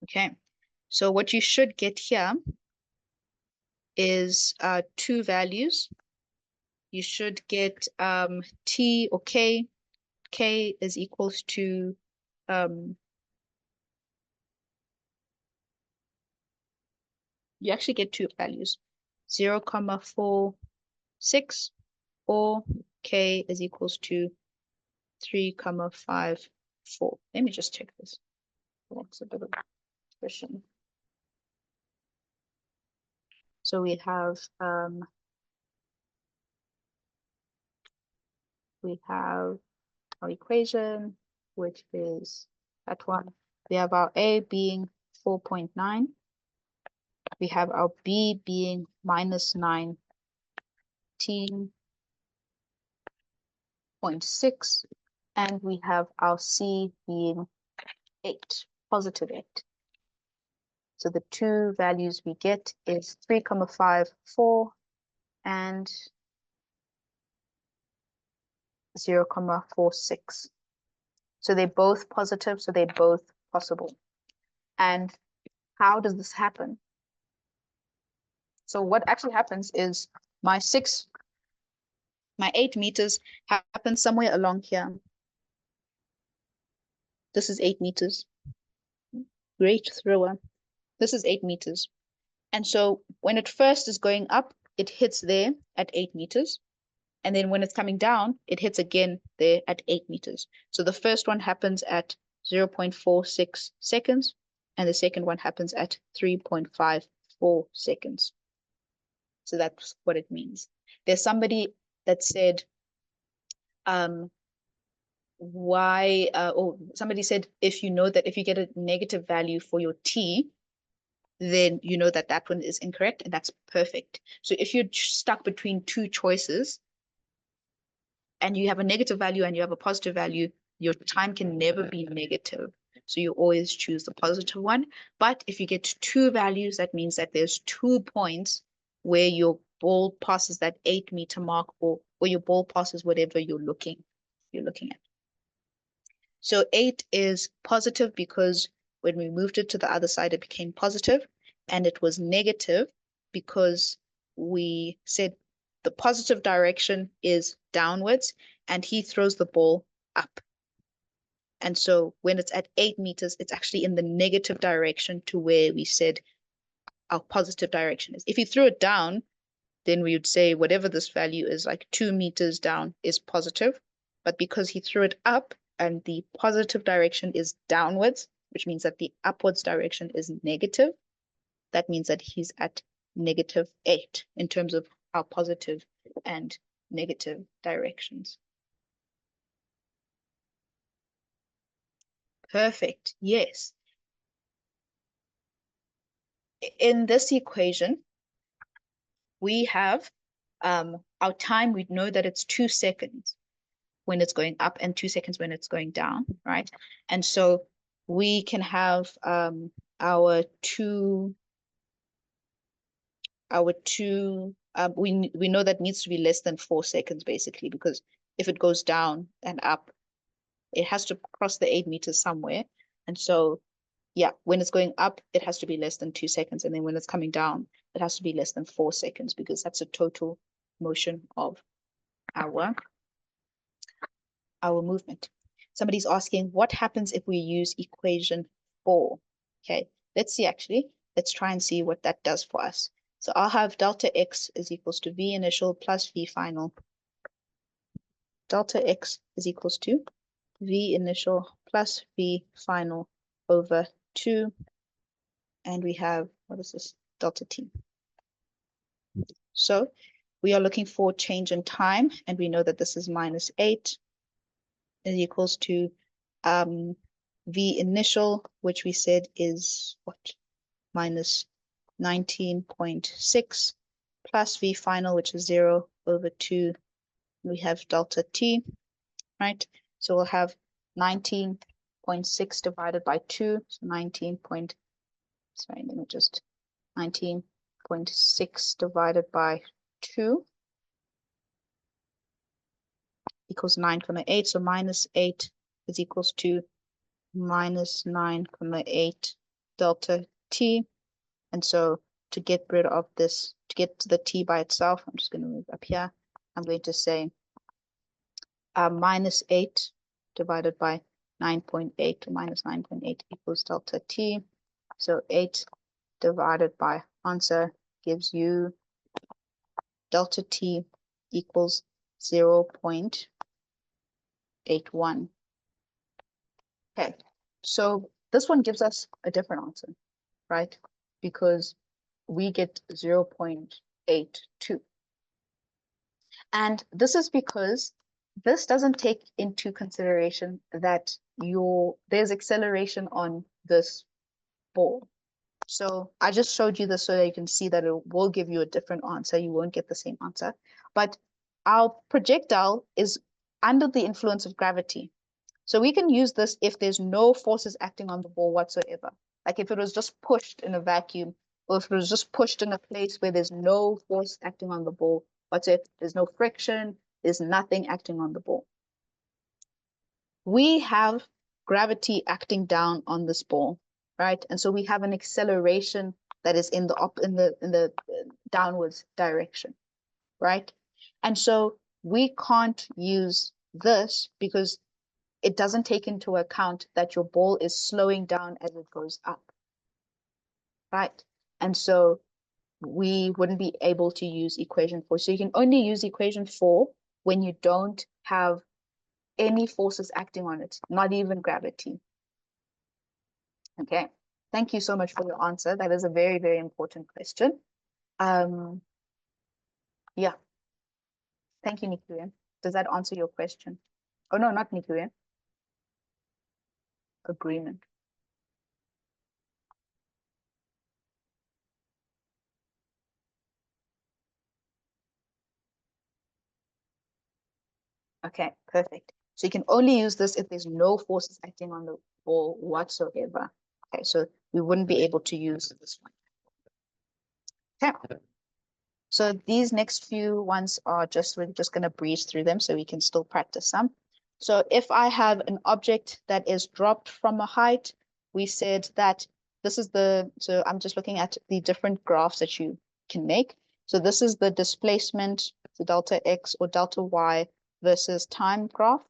Okay, so what you should get here is two values. You should get T or K. K is equals to you actually get two values, 0.46 or K is equals to 3.54. Let me just check this. That's a bit of a question. So we have our equation, which is that one. We have our A being 4.9. We have our B being minus 19.6. And we have our C being 8, positive 8. So the two values we get is 3.54 and 0.46. So they're both positive, so they're both possible. And how does this happen? So what actually happens is my 8 meters happens somewhere along here. This is 8 meters. Great thrower. This is 8 meters. And so when it first is going up, it hits there at 8 meters. And then when it's coming down, it hits again there at 8 meters. So the first one happens at 0.46 seconds, and the second one happens at 3.54 seconds. So that's what it means. There's somebody that said, somebody said, if you know that if you get a negative value for your T, then you know that that one is incorrect, and that's perfect. So if you're stuck between two choices, and you have a negative value and you have a positive value, your time can never be negative. So you always choose the positive one. But if you get two values, that means that there's 2 points where your ball passes that 8 meter mark, or your ball passes whatever you're looking at. So 8 is positive because when we moved it to the other side, it became positive, and it was negative because we said the positive direction is downwards, and he throws the ball up. And so when it's at 8 meters, it's actually in the negative direction to where we said our positive direction is. If he threw it down, then we would say whatever this value is, like 2 meters down, is positive. But because he threw it up, and the positive direction is downwards, which means that the upwards direction is negative. That means that he's at -8 in terms of our positive and negative directions. Perfect. Yes. In this equation, we have our time. We know that it's 2 seconds when it's going up and 2 seconds when it's going down, right? And so we can have our two, we know that needs to be less than 4 seconds basically, because if it goes down and up, it has to cross the 8 meters somewhere. And so, yeah, when it's going up, it has to be less than 2 seconds. And then when it's coming down, it has to be less than 4 seconds, because that's a total motion of our movement. Somebody's asking, what happens if we use equation 4? Okay, let's see actually. Let's try and see what that does for us. So I'll have delta x is equals to v initial plus v final. Delta x is equals to v initial plus v final over 2. And we have, what is this? Delta t. So we are looking for change in time, and we know that this is -8 is equals to v initial, which we said is what? Minus 19.6 plus v final, which is 0 over 2. We have delta t, right? So we'll have 19.6 divided by 2. So 19.6 divided by 2 equals 9.8. So -8 is equals to -9.8 delta t. And so to get rid of this, to get to the t by itself, I'm just going to move up here. I'm going to say -8 divided by 9.8 to -9.8 equals delta t. So 8 divided by answer gives you delta t equals 0.81. Okay, so this one gives us a different answer, right? Because we get 0.82. And this is because this doesn't take into consideration that there's acceleration on this ball. So I just showed you this so that you can see that it will give you a different answer. You won't get the same answer. But our projectile is under the influence of gravity. So we can use this if there's no forces acting on the ball whatsoever. Like if it was just pushed in a vacuum, or if it was just pushed in a place where there's no force acting on the ball whatsoever, there's no friction, there's nothing acting on the ball. We have gravity acting down on this ball, right? And so we have an acceleration that is in the downwards direction, right? And so we can't use this because it doesn't take into account that your ball is slowing down as it goes up, right? And so we wouldn't be able to use equation 4. So you can only use equation 4 when you don't have any forces acting on it, not even gravity. Okay, thank you so much for your answer. That is a very, very important question. Yeah, thank you, Nikuyen. Does that answer your question? Oh, no, not Nikuyen. Agreement. Okay, perfect. So you can only use this if there's no forces acting on the ball whatsoever. Okay, so we wouldn't be able to use this one. Okay. So these next few ones are we're just going to breeze through them so we can still practice some. So if I have an object that is dropped from a height, we said that this is so I'm just looking at the different graphs that you can make. So this is the displacement, the delta x or delta y versus time graph.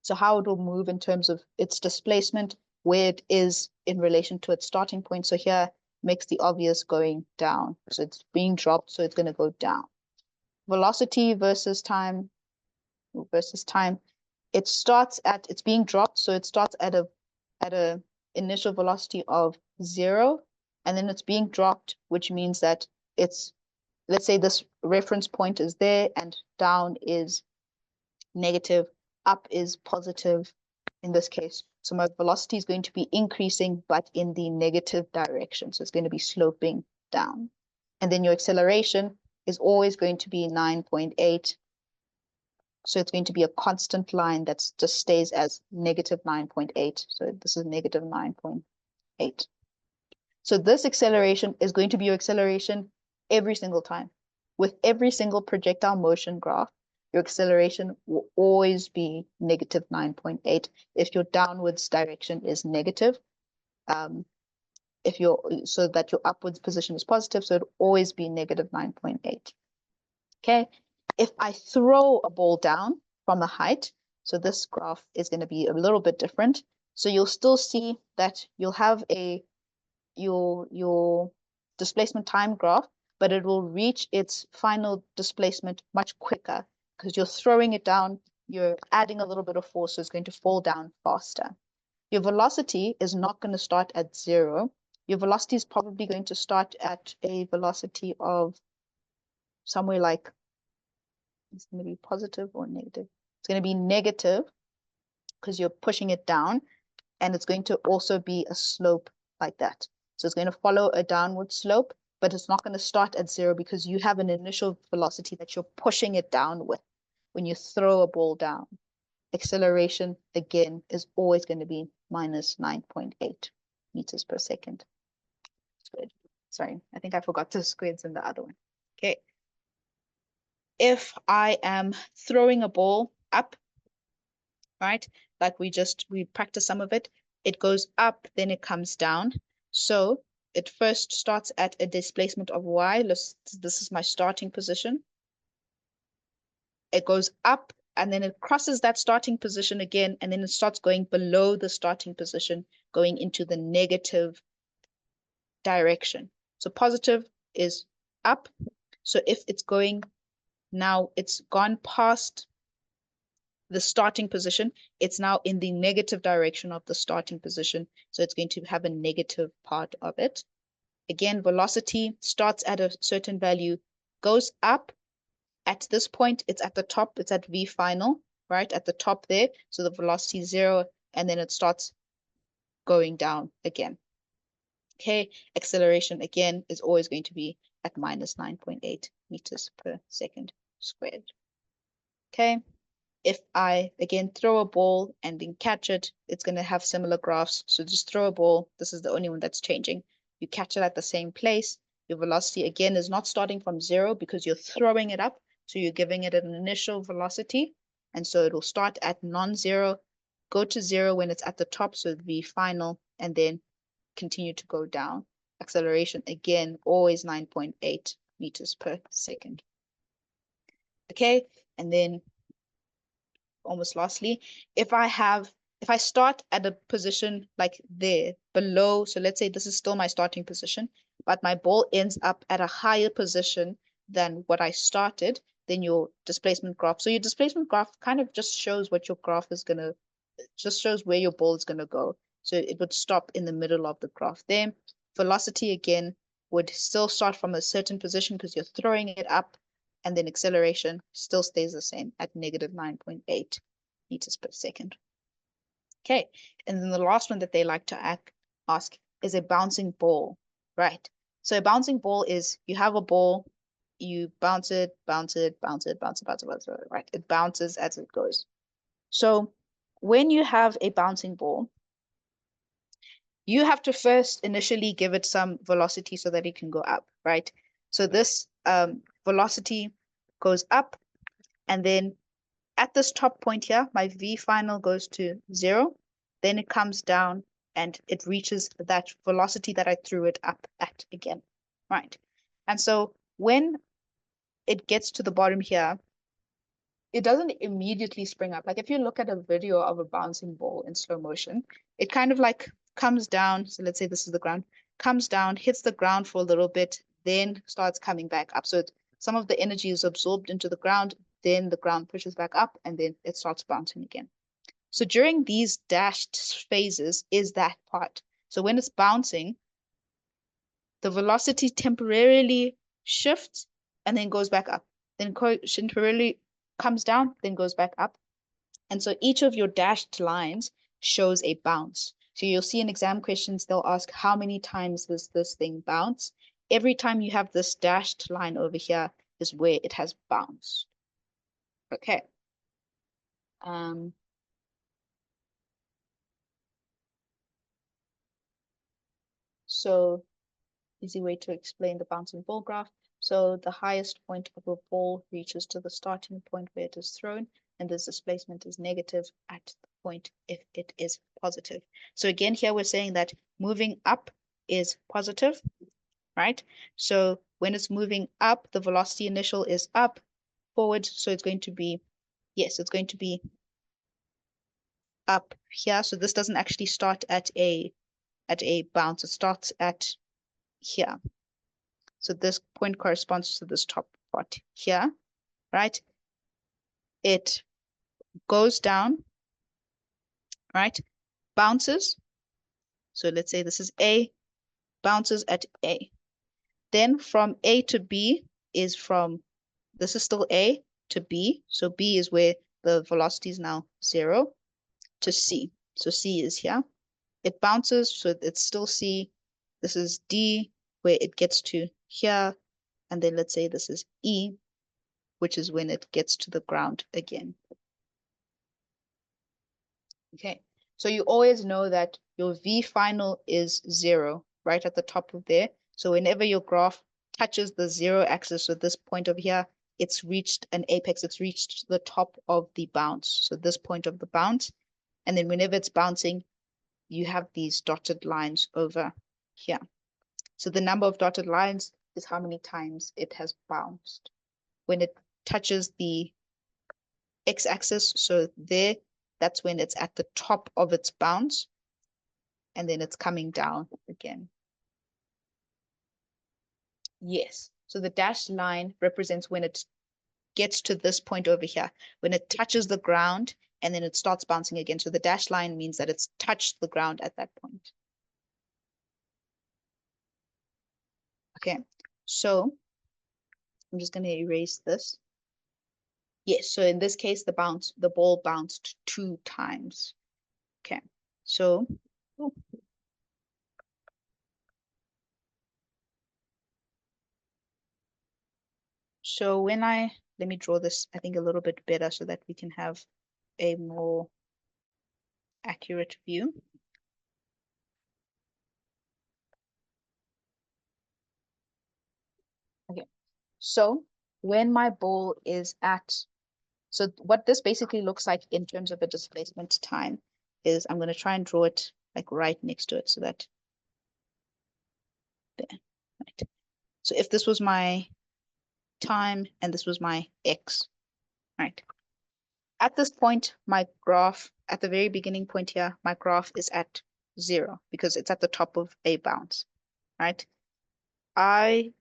So how it will move in terms of its displacement, where it is in relation to its starting point. So here makes the obvious going down. So it's being dropped, so it's going to go down. Velocity versus time. it's being dropped, so it starts at a initial velocity of 0, and then it's being dropped, which means that it's, let's say this reference point is there, and down is negative, up is positive in this case. So my velocity is going to be increasing, but in the negative direction. So it's going to be sloping down. And then your acceleration is always going to be 9.8. So it's going to be a constant line that just stays as negative 9.8. So this is negative 9.8. So this acceleration is going to be your acceleration every single time. With every single projectile motion graph, your acceleration will always be negative 9.8 if your downwards direction is negative. So that your upwards position is positive, so it'll always be negative 9.8. Okay, if I throw a ball down from a height, so this graph is going to be a little bit different. So you'll still see that you'll have your displacement time graph, but it will reach its final displacement much quicker because you're throwing it down, you're adding a little bit of force, so it's going to fall down faster. Your velocity is not going to start at 0. Your velocity is probably going to start at a velocity of somewhere like, it's going to be positive or negative. It's going to be negative because you're pushing it down, and it's going to also be a slope like that. So it's going to follow a downward slope, but it's not going to start at 0 because you have an initial velocity that you're pushing it down with when you throw a ball down. Acceleration, again, is always going to be minus 9.8 meters per second. Squared. Sorry, I think I forgot the squares in the other one. Okay. If I am throwing a ball up, right, like we practiced some of it, it goes up, then it comes down. So it first starts at a displacement of y. This is my starting position. It goes up, and then it crosses that starting position again, and then it starts going below the starting position, going into the negative direction. So positive is up. So if it's going now, it's gone past the starting position, it's now in the negative direction of the starting position. So it's going to have a negative part of it. Again, velocity starts at a certain value, goes up. At this point, it's at the top, it's at V final, right? At the top there. So the velocity is 0, and then it starts going down again. Okay, acceleration again is always going to be at minus 9.8 meters per second squared. Okay, if I again throw a ball and then catch it, it's going to have similar graphs. So just throw a ball. This is the only one that's changing. You catch it at the same place. Your velocity again is not starting from 0 because you're throwing it up. So you're giving it an initial velocity. And so it will start at non-zero, go to 0 when it's at the top. So it'll be final, and then continue to go down. Acceleration again, always 9.8 meters per second. Okay, and then almost lastly, if I start at a position like there below, so let's say this is still my starting position, but my ball ends up at a higher position than what I started, then your displacement graph. So your displacement graph kind of just shows what your graph is gonna, just shows where your ball is gonna go. So it would stop in the middle of the graph there. Velocity again would still start from a certain position because you're throwing it up, and then acceleration still stays the same at negative 9.8 meters per second. Okay, and then the last one that they like to ask is a bouncing ball, right? So a bouncing ball is, you have a ball, you bounce it, bounce it, bounce it, bounce it, bounce it, bounce it, right? It bounces as it goes. So when you have a bouncing ball, you have to first initially give it some velocity so that it can go up, right? So this velocity goes up, and then at this top point here, my V final goes to 0, then it comes down and it reaches that velocity that I threw it up at again, right? And so when it gets to the bottom here, it doesn't immediately spring up. Like if you look at a video of a bouncing ball in slow motion, it kind of like comes down. So let's say this is the ground, comes down, hits the ground for a little bit, then starts coming back up. So some of the energy is absorbed into the ground, then the ground pushes back up, and then it starts bouncing again. So during these dashed phases is that part. So when it's bouncing, the velocity temporarily shifts and then goes back up. Then temporarily comes down, then goes back up. And so each of your dashed lines shows a bounce. So you'll see in exam questions, they'll ask how many times does this thing bounce? Every time you have this dashed line over here is where it has bounced. Okay. So easy way to explain the bouncing ball graph. So the highest point of a ball reaches to the starting point where it is thrown, and this displacement is negative at the point if it is positive. So again, here we're saying that moving up is positive, right? So when it's moving up, the velocity initial is up, forward. So it's going to be, yes, it's going to be up here. So this doesn't actually start at a bounce. It starts at here. So this point corresponds to this top part here, right? It goes down, right? Bounces. So let's say this is A, bounces at A. Then from A to B is from, this is still A to B. So B is where the velocity is now 0 to C. So C is here. It bounces, so it's still C. This is D, where it gets to here. And then let's say this is E, which is when it gets to the ground again. Okay, so you always know that your V final is 0 right at the top of there. So whenever your graph touches the 0 axis, so this point over here, it's reached an apex, it's reached the top of the bounce. So this point of the bounce. And then whenever it's bouncing, you have these dotted lines over here. So the number of dotted lines is how many times it has bounced. When it touches the x-axis, so there, that's when it's at the top of its bounce, and then it's coming down again. Yes, so the dashed line represents when it gets to this point over here, when it touches the ground, and then it starts bouncing again. So the dashed line means that it's touched the ground at that point. Okay, so I'm just going to erase this. Yes, so in this case, the ball bounced 2 times. Okay, so when let me draw this, I think, a little bit better so that we can have a more accurate view. Okay, so when my ball is at, so what this basically looks like in terms of a displacement time is, I'm going to try and draw it like right next to it so that, there, right. So if this was my time and this was my x, right? At this point, my graph, at the very beginning point here, my graph is at 0 because it's at the top of a bounce, right? I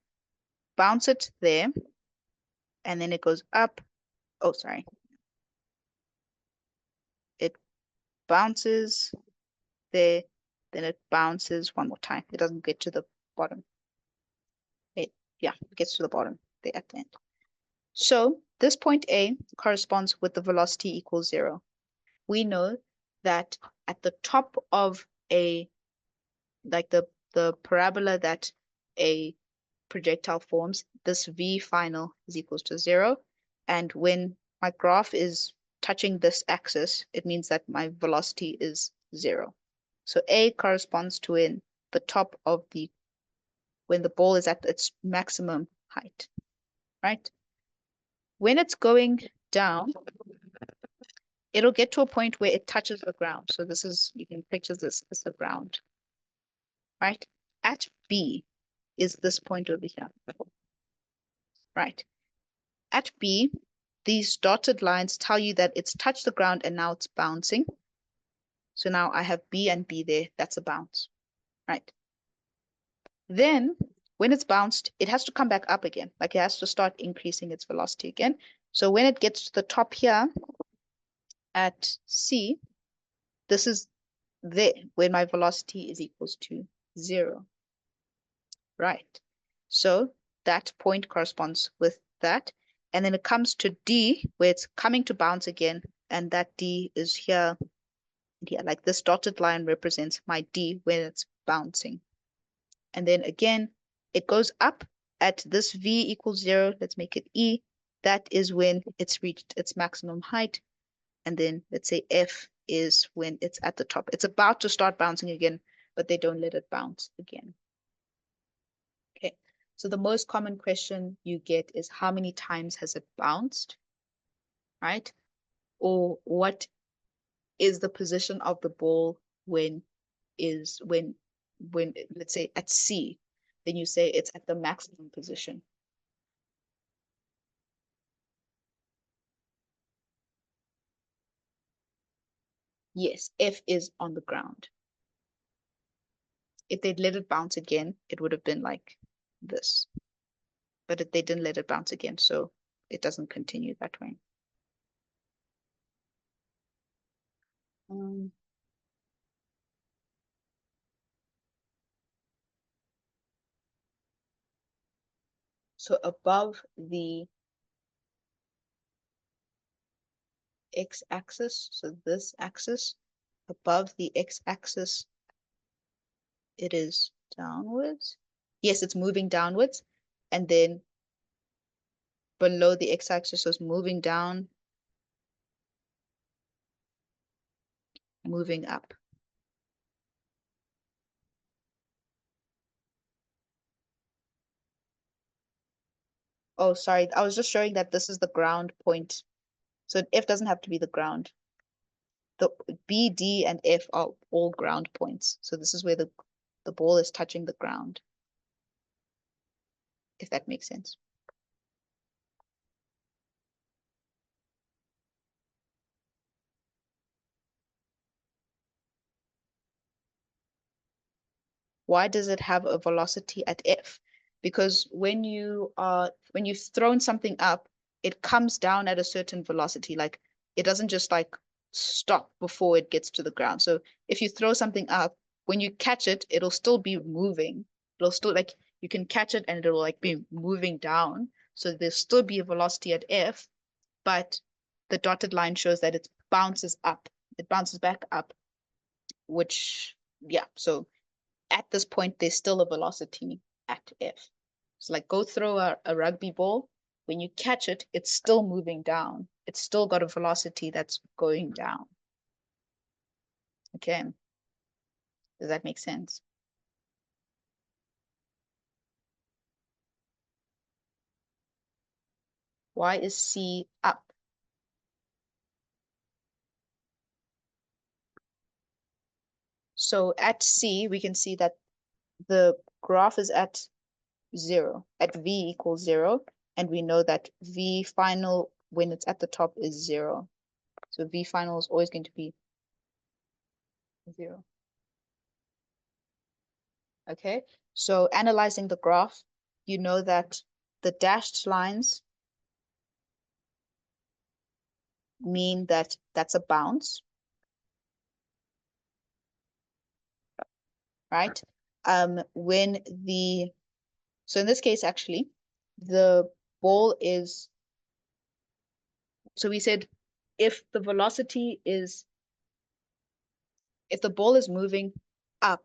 bounce it there, and then it goes up. Oh, sorry. It bounces there, then it bounces one more time. It doesn't get to the bottom. It gets to the bottom there at the end. So this point A corresponds with the velocity equals 0. We know that at the top of like the parabola that a projectile forms, this V final is equals to 0. And when my graph is touching this axis, it means that my velocity is 0. So A corresponds to the top of when the ball is at its maximum height, right? When it's going down, it'll get to a point where it touches the ground. So this is, you can picture this as the ground, right? At B is this point over here, right? At B, these dotted lines tell you that it's touched the ground and now it's bouncing. So now I have B and B there. That's a bounce, right? Then when it's bounced, it has to come back up again. Like it has to start increasing its velocity again. So when it gets to the top here at C, this is there when my velocity is equals to 0, right? So that point corresponds with that. And then it comes to D, where it's coming to bounce again, and that D is here. Yeah, like this dotted line represents my D when it's bouncing. And then again, it goes up at this V equals 0. Let's make it E. That is when it's reached its maximum height. And then let's say F is when it's at the top. It's about to start bouncing again, but they don't let it bounce again. Okay, so the most common question you get is how many times has it bounced, right? Or what is the position of the ball when let's say at C, then you say it's at the maximum position. Yes, F is on the ground. If they'd let it bounce again, it would have been like this. But they didn't let it bounce again, so it doesn't continue that way. So above the x-axis, so this axis, above the x-axis, it is downwards. Yes, it's moving downwards. And then below the x-axis, so it's moving down, moving up. Oh, sorry. I was just showing that this is the ground point. So F doesn't have to be the ground. The B, D, and F are all ground points. So this is where the ball is touching the ground, if that makes sense. Why does it have a velocity at F? Because when you've thrown something up, it comes down at a certain velocity. Like it doesn't just like stop before it gets to the ground. So if you throw something up, when you catch it, it'll still be moving. It'll still like you can catch it and it'll like be moving down. So there'll still be a velocity at F, but the dotted line shows that it bounces up. It bounces back up, which yeah, so at this point, there's still a velocity at F. So like go throw a rugby ball. When you catch it, it's still moving down. It's still got a velocity that's going down. Okay. Does that make sense? Why is C up? So at C, we can see that the graph is at 0, at V equals 0. And we know that V final, when it's at the top, is 0. So V final is always going to be 0. Okay, so analyzing the graph, you know that the dashed lines mean that that's a bounce, right? So in this case, actually, the ball is, so we said if the ball is moving up,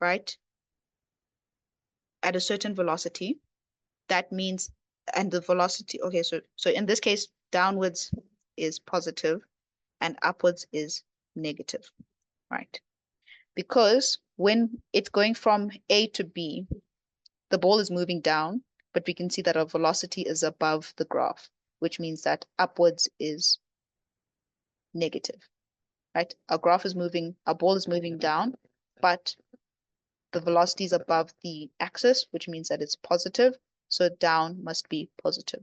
right, at a certain velocity, that means, and the velocity, okay, so in this case, downwards is positive and upwards is negative, right? Because when it's going from A to B, the ball is moving down, but we can see that our velocity is above the graph, which means that upwards is negative, right? Our ball is moving down, but the velocity is above the axis, which means that it's positive. So down must be positive.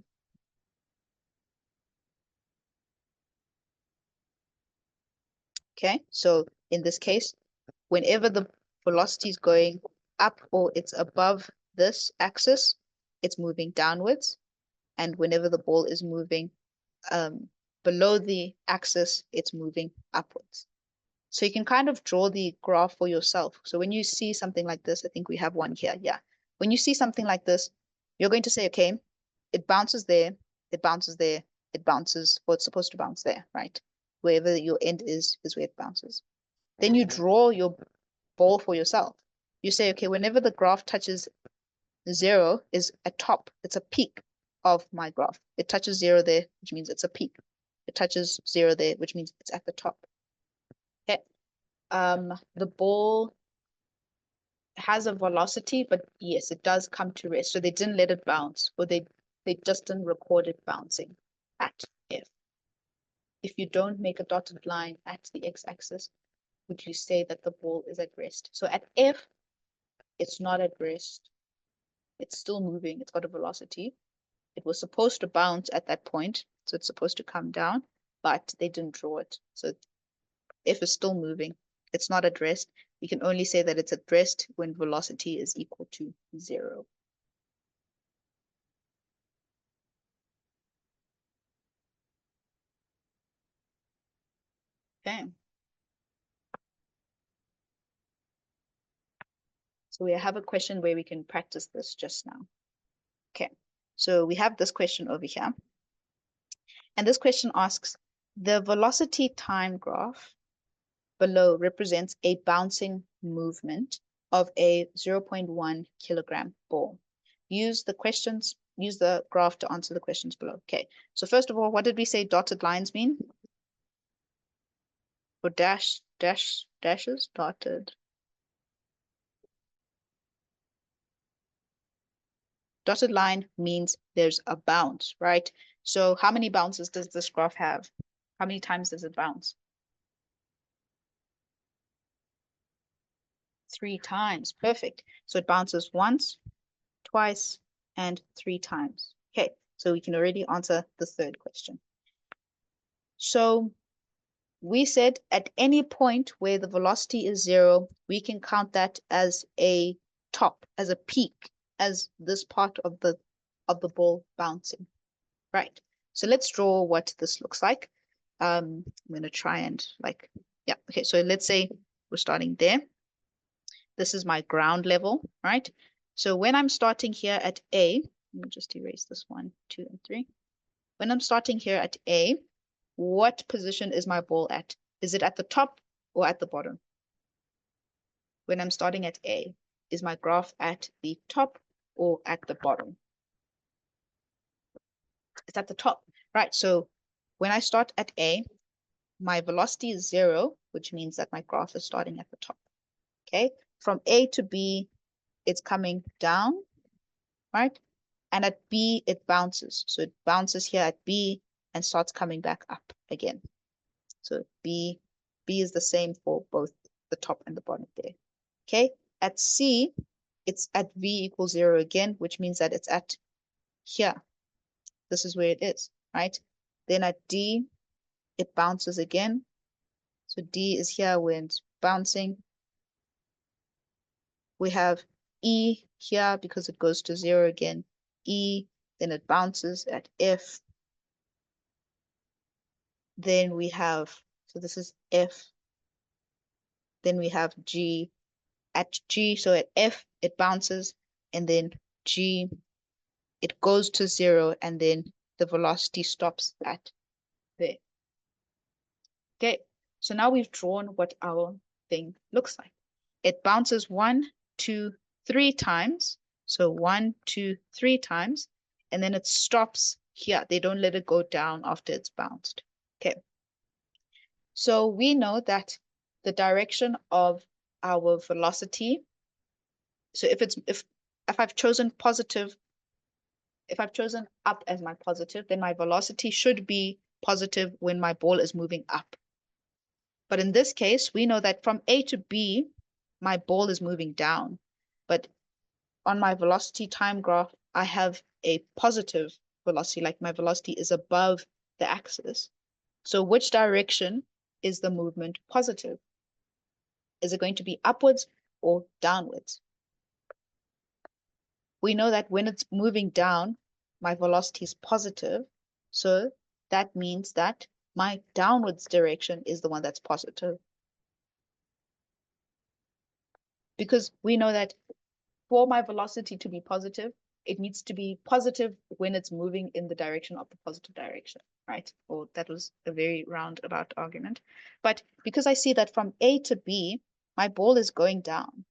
Okay, so in this case, whenever the velocity is going up or it's above this axis, it's moving downwards. And whenever the ball is moving below the axis, it's moving upwards. So you can kind of draw the graph for yourself. So when you see something like this, I think we have one here. Yeah. When you see something like this, you're going to say, okay, it bounces there, it bounces there, it bounces, or it's supposed to bounce there, right? Wherever your end is where it bounces. Then you draw your ball for yourself. You say, okay, whenever the graph touches 0 is a top, it's a peak of my graph. It touches 0 there, which means it's a peak. It touches 0 there, which means it's at the top. Okay. The ball has a velocity, but yes, it does come to rest. So they didn't let it bounce, or they just didn't record it bouncing at F. If you don't make a dotted line at the x-axis, would you say that the ball is at rest? So at F, it's not at rest. It's still moving. It's got a velocity. It was supposed to bounce at that point, so it's supposed to come down, but they didn't draw it. So F is still moving. It's not at rest. You can only say that it's at rest when velocity is equal to 0. Okay. So we have a question where we can practice this just now. Okay. So we have this question over here. And this question asks, the velocity time graph below represents a bouncing movement of a 0.1 kilogram ball. Use the graph to answer the questions below. Okay, so first of all, what did we say dotted lines mean? Or dashes, dotted. Dotted line means there's a bounce, right? So how many bounces does this graph have? How many times does it bounce? 3 times, perfect. So it bounces once, twice, and 3 times. Okay, so we can already answer the third question. So we said at any point where the velocity is 0, we can count that as a top, as a peak, as this part of the ball bouncing. Right. So let's draw what this looks like. I'm going to try and yeah. Okay, so let's say we're starting there. This is my ground level, right? So when I'm starting here at A, let me just erase this 1, 2, and 3. When I'm starting here at A, what position is my ball at? Is it at the top or at the bottom? When I'm starting at A, is my graph at the top or at the bottom? It's at the top, right? So when I start at A, my velocity is 0, which means that my graph is starting at the top. Okay, from A to B, it's coming down, right? And at B, it bounces. So it bounces here at B and starts coming back up again. So B is the same for both the top and the bottom there. Okay, at C, it's at V equals 0 again, which means that it's at here. This is where it is, right? Then at D, it bounces again. So D is here when it's bouncing. We have E here because it goes to 0 again. E, then it bounces at F. Then we have, so this is F. Then we have G. At G, so at F, it bounces, and then G, it goes to 0, and then the velocity stops at there. Okay, so now we've drawn what our thing looks like. It bounces 1, 2, 3 times. So 1, 2, 3 times, and then it stops here. They don't let it go down after it's bounced. Okay. So we know that the direction of our velocity, so if I've chosen positive, if I've chosen up as my positive, then my velocity should be positive when my ball is moving up. But in this case, we know that from A to B, my ball is moving down. But on my velocity time graph, I have a positive velocity, like my velocity is above the axis. So which direction is the movement positive? Is it going to be upwards or downwards? We know that when it's moving down, my velocity is positive. So that means that my downwards direction is the one that's positive. because we know that for my velocity to be positive, it needs to be positive when it's moving in the direction of the positive direction, right? Or that was a very roundabout argument. But because I see that from A to B, my ball is going down.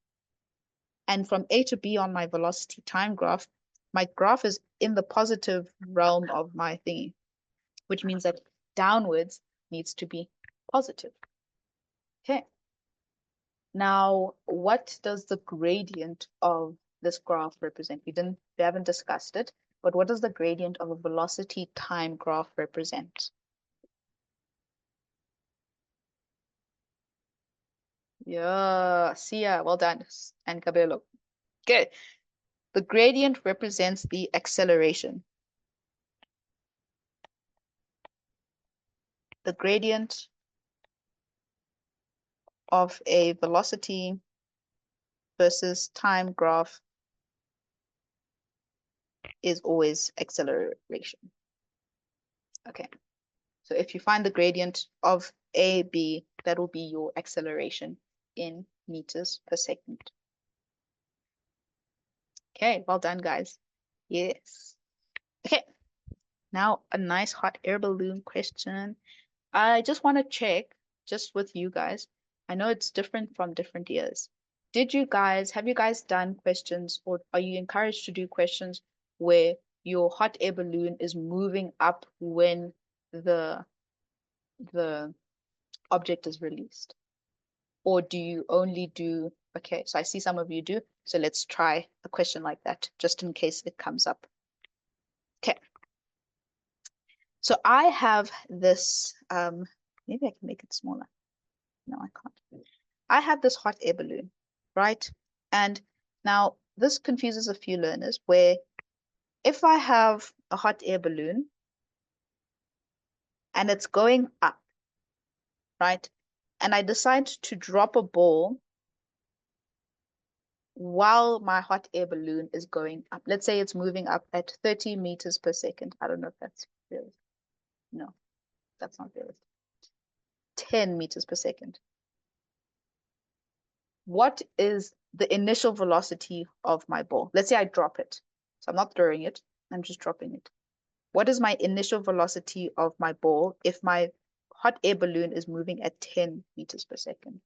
And from A to B on my velocity time graph, my graph is in the positive realm of my thingy, which means that downwards needs to be positive. Okay. Now, what does the gradient of this graph represent? We haven't discussed it, but what does the gradient of a velocity time graph represent? Yeah, Sia, well done. And Cabello. Good. The gradient represents the acceleration. The gradient of a velocity versus time graph is always acceleration. Okay. So if you find the gradient of AB, that will be your acceleration in meters per second. Okay, well done, guys. Yes. Okay, now a nice hot air balloon question. I just want to check, just with you guys. I know it's different from different years. Have you guys done questions, or are you encouraged to do questions where your hot air balloon is moving up when the object is released? Or do you only do, okay, so I see some of you do, so let's try a question like that, just in case it comes up. Okay. So I have this, maybe I can make it smaller. No, I can't. I have this hot air balloon, right? And now this confuses a few learners where if I have a hot air balloon and it's going up, right? And I decide to drop a ball while my hot air balloon is going up. Let's say it's moving up at 30 meters per second. I don't know if that's realistic. No, that's not realistic. 10 meters per second. What is the initial velocity of my ball? Let's say I drop it. So I'm not throwing it, I'm just dropping it. What is my initial velocity of my ball if my hot air balloon is moving at 10 meters per second?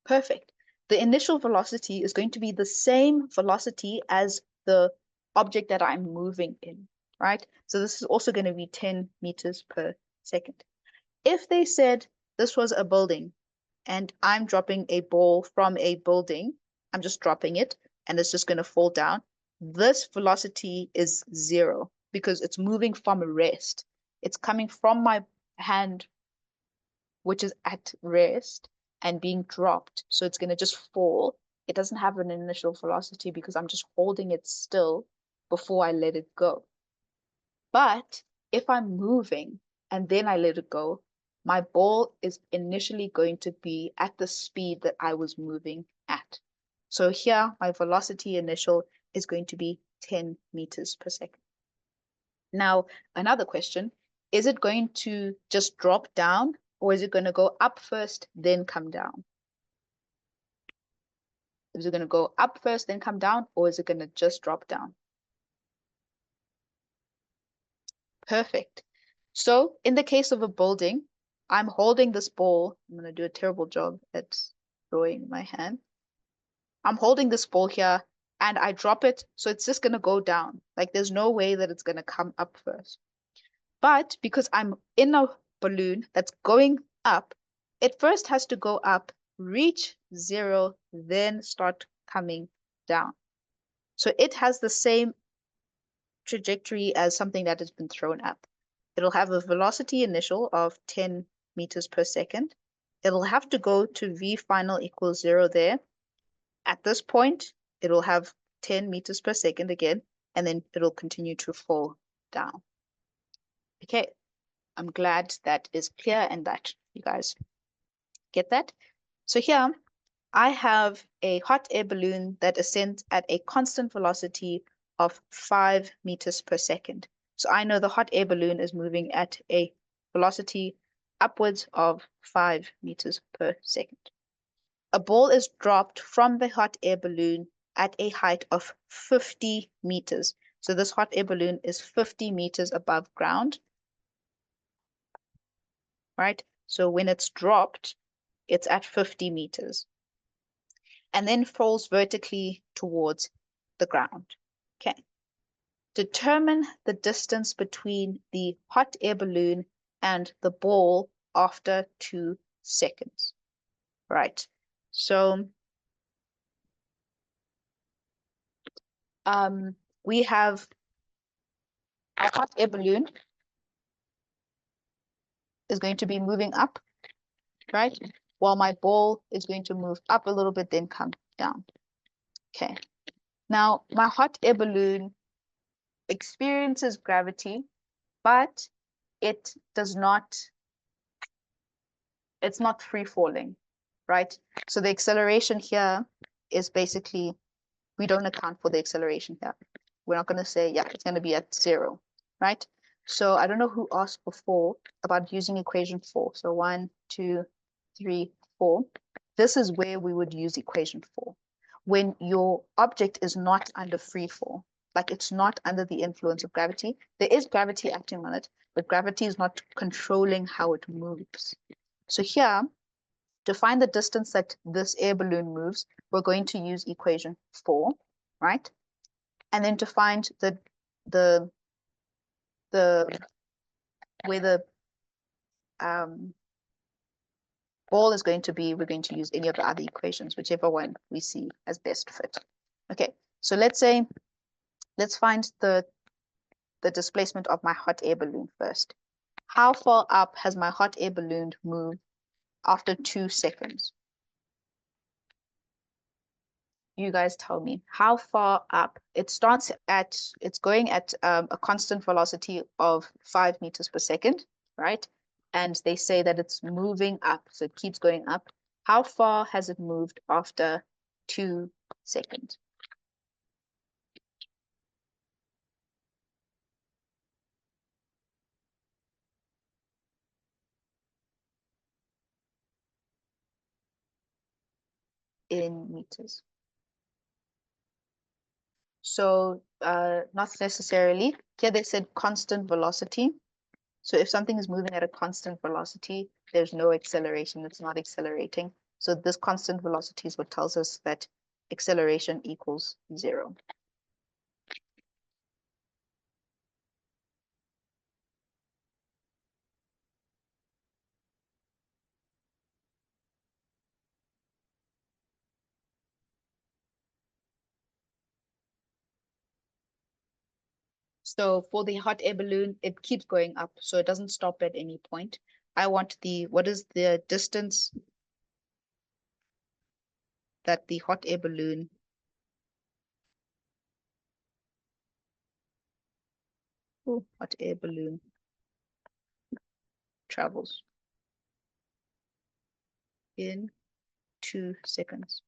Perfect. The initial velocity is going to be the same velocity as the object that I'm moving in, right? So this is also going to be 10 meters per second. If they said this was a building and I'm dropping a ball from a building, I'm just dropping it and it's just going to fall down, this velocity is 0 because it's moving from rest. It's coming from my hand, which is at rest, and being dropped. So it's going to just fall. It doesn't have an initial velocity because I'm just holding it still before I let it go. But if I'm moving and then I let it go, my ball is initially going to be at the speed that I was moving at. So here, my velocity initial is going to be 10 meters per second. Now, another question, is it going to just drop down, or is it going to go up first, then come down? Is it going to go up first, then come down, or is it going to just drop down? Perfect. So in the case of a building, I'm holding this ball. I'm going to do a terrible job at drawing my hand. I'm holding this ball here and I drop it. So it's just going to go down. Like there's no way that it's going to come up first. But because I'm in a balloon that's going up, it first has to go up, reach 0, then start coming down. So it has the same trajectory as something that has been thrown up. It'll have a velocity initial of 10 meters per second. It'll have to go to V final equals 0 there. At this point, it'll have 10 meters per second again, and then it'll continue to fall down. Okay, I'm glad that is clear and that you guys get that. So here, I have a hot air balloon that ascends at a constant velocity of 5 meters per second. So I know the hot air balloon is moving at a velocity upwards of 5 meters per second. A ball is dropped from the hot air balloon at a height of 50 meters. So this hot air balloon is 50 meters above ground, right? So when it's dropped, it's at 50 meters and then falls vertically towards the ground. Okay. Determine the distance between the hot air balloon and the ball after 2 seconds, right? So we have a hot air balloon is going to be moving up, right? While my ball is going to move up a little bit, then come down. Okay. Now, my hot air balloon experiences gravity, but it does not, it's not free falling, right? So the acceleration here is basically, we don't account for the acceleration here. We're not going to say, yeah, it's going to be at 0, right? So I don't know who asked before about using equation 4. So 1, 2, 3, 4. This is where we would use equation 4. When your object is not under free fall, like it's not under the influence of gravity. There is gravity acting on it, but gravity is not controlling how it moves. So here, to find the distance that this air balloon moves, we're going to use equation 4, right? And then to find where the ball is going to be, we're going to use any of the other equations, whichever one we see as best fit. Okay, so let's find the displacement of my hot air balloon first. How far up has my hot air balloon moved after 2 seconds? You guys tell me how far up. It starts at, it's going at a constant velocity of 5 meters per second, right? And they say that it's moving up, so it keeps going up. How far has it moved after 2 seconds? In meters. So not necessarily. Here they said constant velocity. So if something is moving at a constant velocity, there's no acceleration. It's not accelerating. So this constant velocity is what tells us that acceleration equals 0. So for the hot air balloon, it keeps going up. So it doesn't stop at any point. I want what is the distance that the hot air balloon travels in 2 seconds.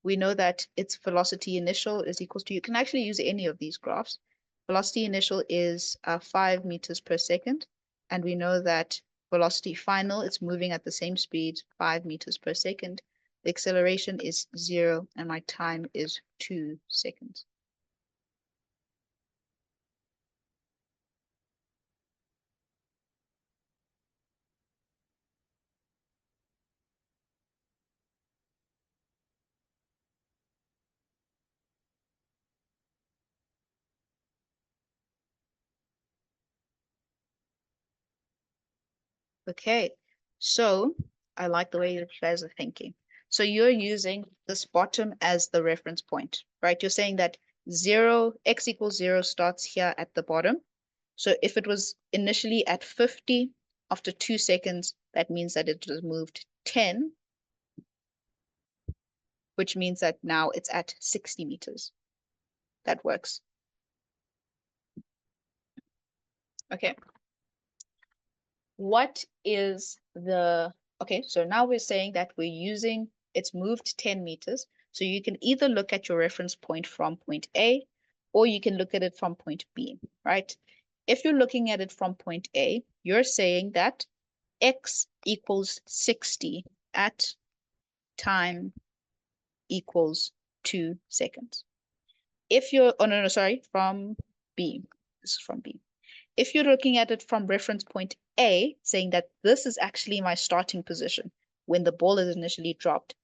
We know that its velocity initial is equals to, you can actually use any of these graphs. Velocity initial is 5 meters per second. And we know that velocity final, it's moving at the same speed, 5 meters per second. The acceleration is 0 and my time is 2 seconds. Okay, so I like the way you guys are thinking. So you're using this bottom as the reference point, right? You're saying that 0, x equals 0 starts here at the bottom. So if it was initially at 50, after 2 seconds, that means that it has moved 10, which means that now it's at 60 meters. That works. Okay. What is okay, so now we're saying that it's moved 10 meters. So you can either look at your reference point from point A, or you can look at it from point B, right? If you're looking at it from point A, you're saying that x equals 60 at time equals 2 seconds. If you're, oh no, sorry, from B. This is from B. If you're looking at it from reference point A, saying that this is actually my starting position when the ball is initially dropped,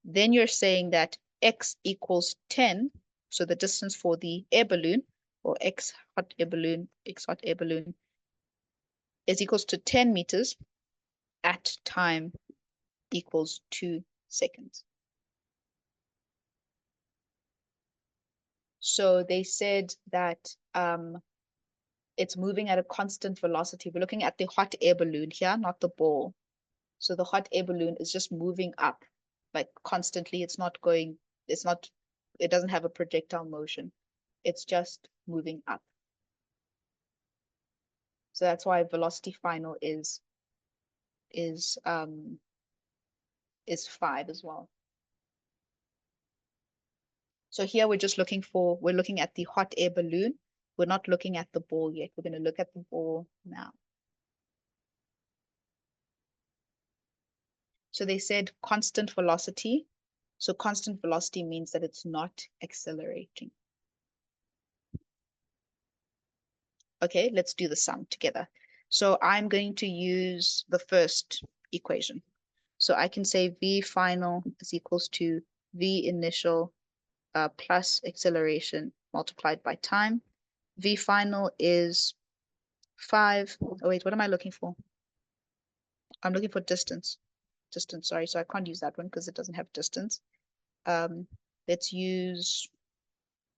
then you're saying that x equals 10, so the distance for the air balloon, or x hot air balloon is equals to 10 meters at time equals 2 seconds. So they said that it's moving at a constant velocity. We're looking at the hot air balloon here, not the ball. So the hot air balloon is just moving up, like constantly. It's not going, it doesn't have a projectile motion. It's just moving up. So that's why velocity final is 5 as well. So here we're looking at the hot air balloon. We're not looking at the ball yet. We're going to look at the ball now. So they said constant velocity. So constant velocity means that it's not accelerating. Okay, let's do the sum together. So I'm going to use the first equation. So I can say V final is equals to V initial plus acceleration multiplied by time. V final is 5. Oh wait, what am I looking for? I'm looking for distance. Distance, sorry. So I can't use that one because it doesn't have distance. Let's use,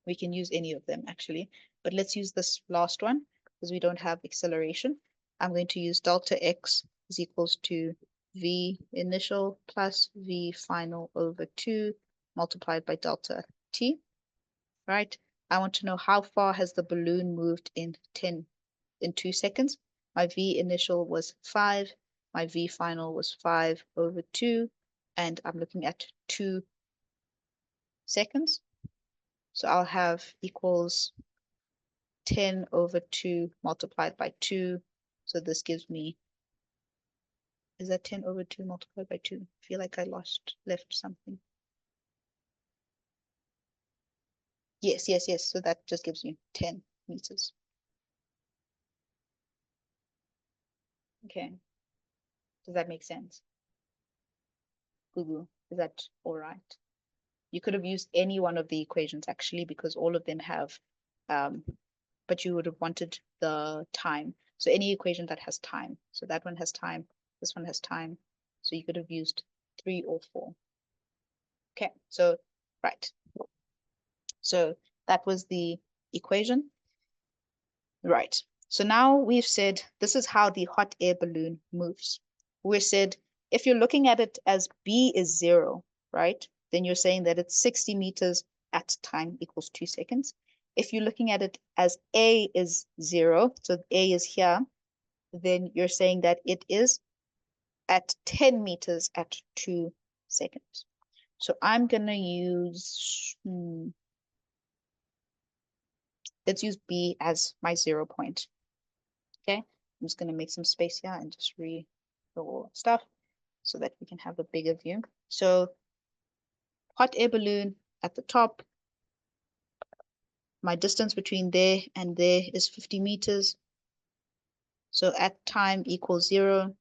we can use any of them actually, but let's use this last one because we don't have acceleration. I'm going to use delta x is equals to V initial plus V final over 2 multiplied by delta t, right? I want to know how far has the balloon moved in 2 seconds. My V initial was 5. My V final was 5 over 2. And I'm looking at 2 seconds. So I'll have equals 10 over 2 multiplied by 2. So this gives me, is that 10 over 2 multiplied by 2? I feel like I left something. Yes. So that just gives me 10 meters. Okay. Does that make sense? Google, is that all right? You could have used any one of the equations actually, because all of them have, but you would have wanted the time. So any equation that has time. So that one has time, this one has time. So you could have used 3 or 4. Okay, so, right. So that was the equation. Right, so now we've said this is how the hot air balloon moves. We said if you're looking at it as B is 0, right? Then you're saying that it's 60 meters at time equals 2 seconds. If you're looking at it as A is 0, so A is here, then you're saying that it is at 10 meters at 2 seconds. So I'm going to use, let's use B as my 0 point. Okay, I'm just going to make some space here and just read the stuff so that we can have a bigger view. So hot air balloon at the top. My distance between there and there is 50 meters. So at time equals 0.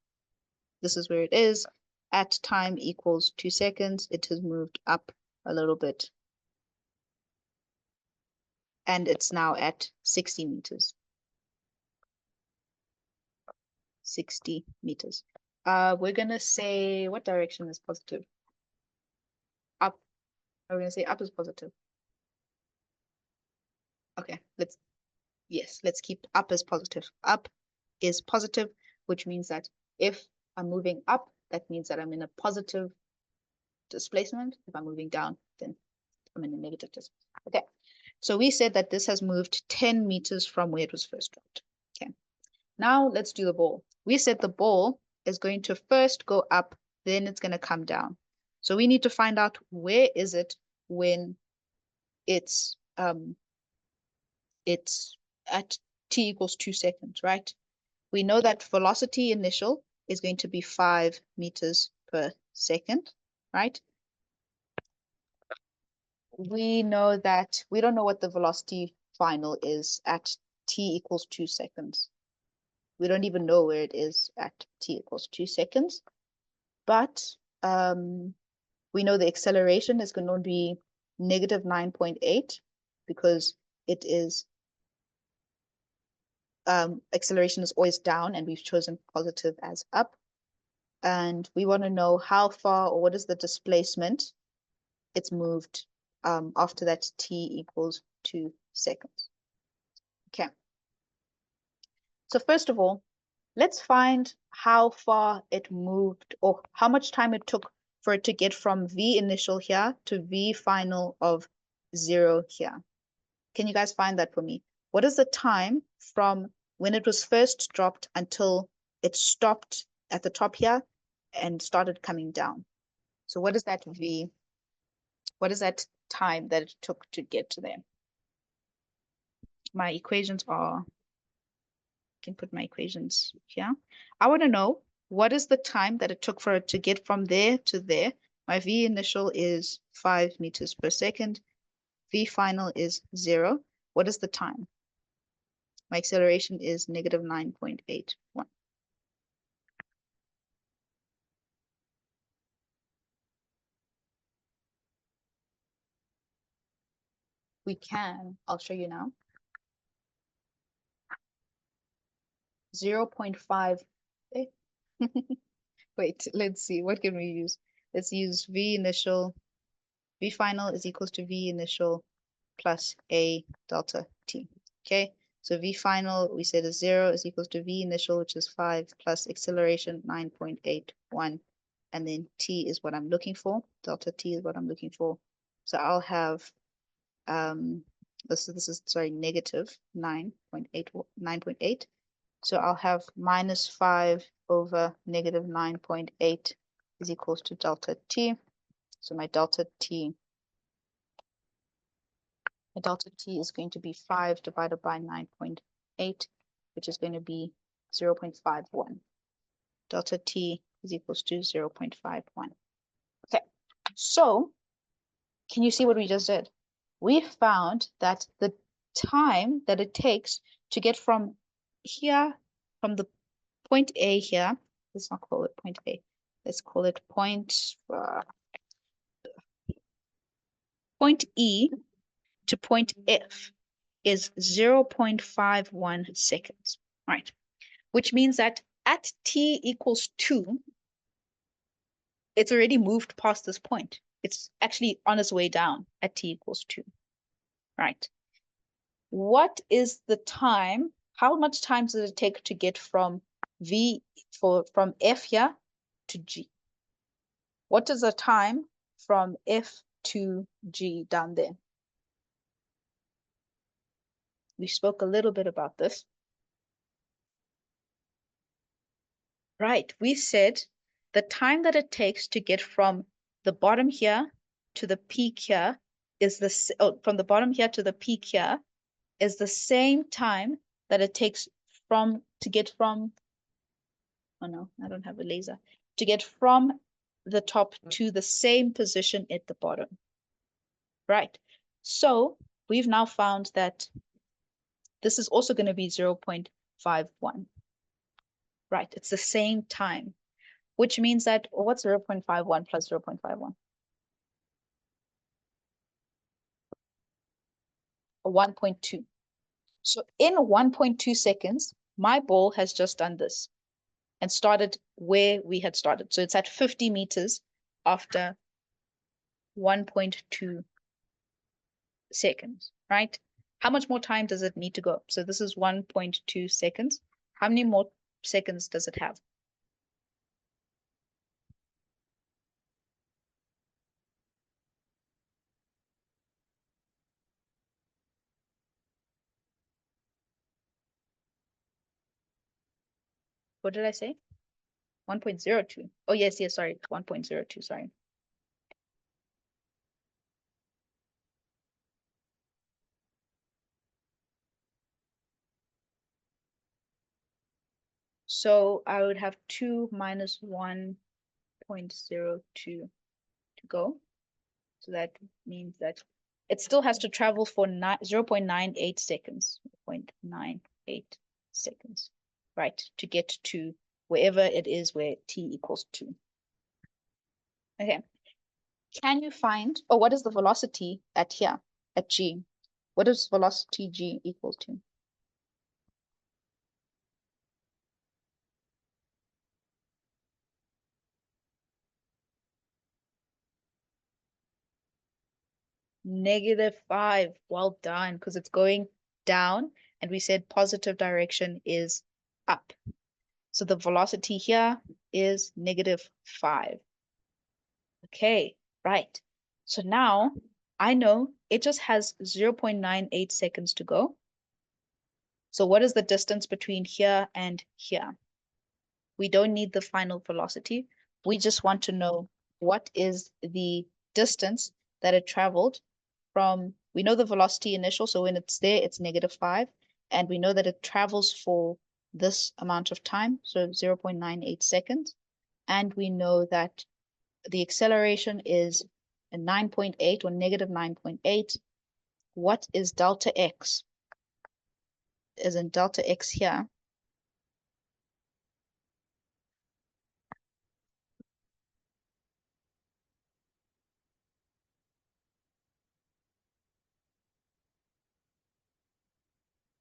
This is where it is. At time equals 2 seconds. It has moved up a little bit. And it's now at 60 meters. 60 meters. We're going to say, what direction is positive? Up. We're going to say up is positive. Okay, let's keep up as positive. Up is positive, which means that if I'm moving up, that means that I'm in a positive displacement. If I'm moving down, then I'm in a negative displacement. Okay, so we said that this has moved 10 meters from where it was first dropped. Okay, now let's do the ball. We said the ball is going to first go up, then it's going to come down. So we need to find out where is it when it's at t equals 2 seconds, right? We know that velocity initial is going to be 5 meters per second, right? we know that we don't know what the velocity final is at t equals 2 seconds. We don't even know where it is at t equals 2 seconds. But we know the acceleration is going to be negative 9.8 because it is acceleration is always down, and we've chosen positive as up. And we want to know how far, or what is the displacement it's moved after that t equals 2 seconds. Okay. So first of all, let's find how far it moved, or how much time it took for it to get from v initial here to v final of 0 here. Can you guys find that for me? What is the time from when it was first dropped until it stopped at the top here and started coming down? So what is that v? What is that time that it took to get to there? My equations are, I can put my equations here. I want to know what is the time that it took for it to get from there to there. My v initial is 5 meters per second. V final is 0. What is the time? My acceleration is negative 9.81. We can, I'll show you now. 0.5. Wait, let's see. What can we use? Let's use V initial. V final is equals to V initial plus A delta T. Okay, so V final, we said is 0 is equals to V initial, which is 5 plus acceleration 9.81. And then T is what I'm looking for. Delta T is what I'm looking for. So I'll have this is sorry, negative 9.8. So I'll have minus 5 over negative 9.8 is equals to delta t. So my delta t is going to be 5 divided by 9.8, which is going to be 0.51. Delta t is equals to 0.51. Okay, so can you see what we just did? We found that the time that it takes to get from here, from the point A here, let's not call it point A, let's call it point E to point F is 0.51 seconds, right? Which means that at t equals 2, it's already moved past this point. It's actually on its way down at t equals 2, right? What is the time? How much time does it take to get from from F here to G? What is the time from F to G down there? We spoke a little bit about this. Right, we said the time that it takes to get from the bottom here to the peak here is from the bottom here to the peak here is the same time that it takes to get from, oh no, I don't have a laser, to get from the top to the same position at the bottom. Right, so we've now found that this is also going to be 0.51. Right, it's the same time, which means that, what's 0.51 plus 0.51? 1.2. So in 1.2 seconds, my ball has just done this and started where we had started. So it's at 50 meters after 1.2 seconds, right? How much more time does it need to go? So this is 1.2 seconds. How many more seconds does it have? What did I say? 1.02. Oh, yes, sorry, 1.02, sorry. So I would have 2 minus 1.02 to go. So that means that it still has to travel for 0.98 seconds. 0.98 seconds, right, to get to wherever it is where t equals 2. Okay. Can you find, or what is the velocity at here, at g? What is velocity g equal to? -5. Well done, because it's going down, and we said positive direction is up. So the velocity here is -5. Okay, right. So now I know it just has 0.98 seconds to go. So what is the distance between here and here? We don't need the final velocity. We just want to know what is the distance that it traveled from. We know the velocity initial, so when it's there, it's -5. And we know that it travels for this amount of time, so 0.98 seconds. And we know that the acceleration is a 9.8 or -9.8. What is delta x? As in delta x here.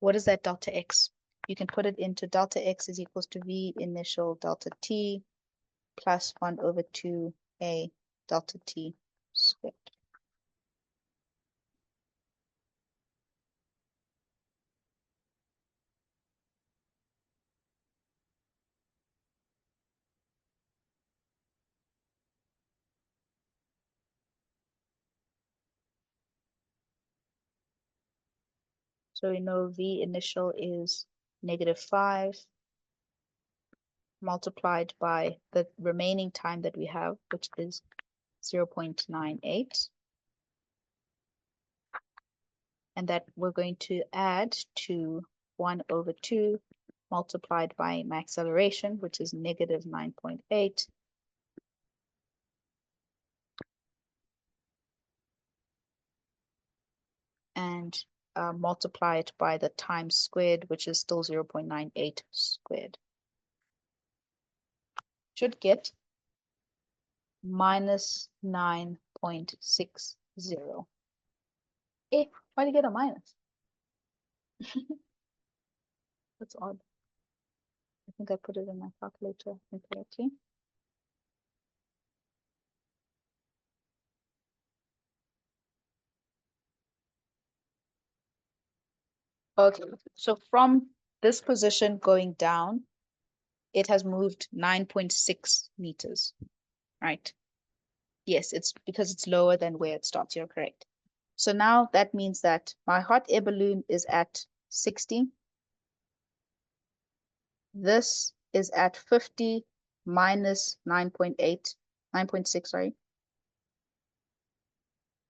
What is that delta x? You can put it into delta x is equals to v initial delta t plus 1/2a delta t squared. So we know v initial is -5 multiplied by the remaining time that we have, which is 0.98. And that we're going to add to 1/2 multiplied by my acceleration, which is -9.8. And multiply it by the time squared, which is still 0.98 squared. Should get -9.60. Eh, why did you get a minus? That's odd. I think I put it in my calculator incorrectly. Okay, so from this position going down, it has moved 9.6 meters, right? Yes, it's because it's lower than where it starts. You're correct. So now that means that my hot air balloon is at 60. This is at 50 minus 9.8, 9.6, sorry.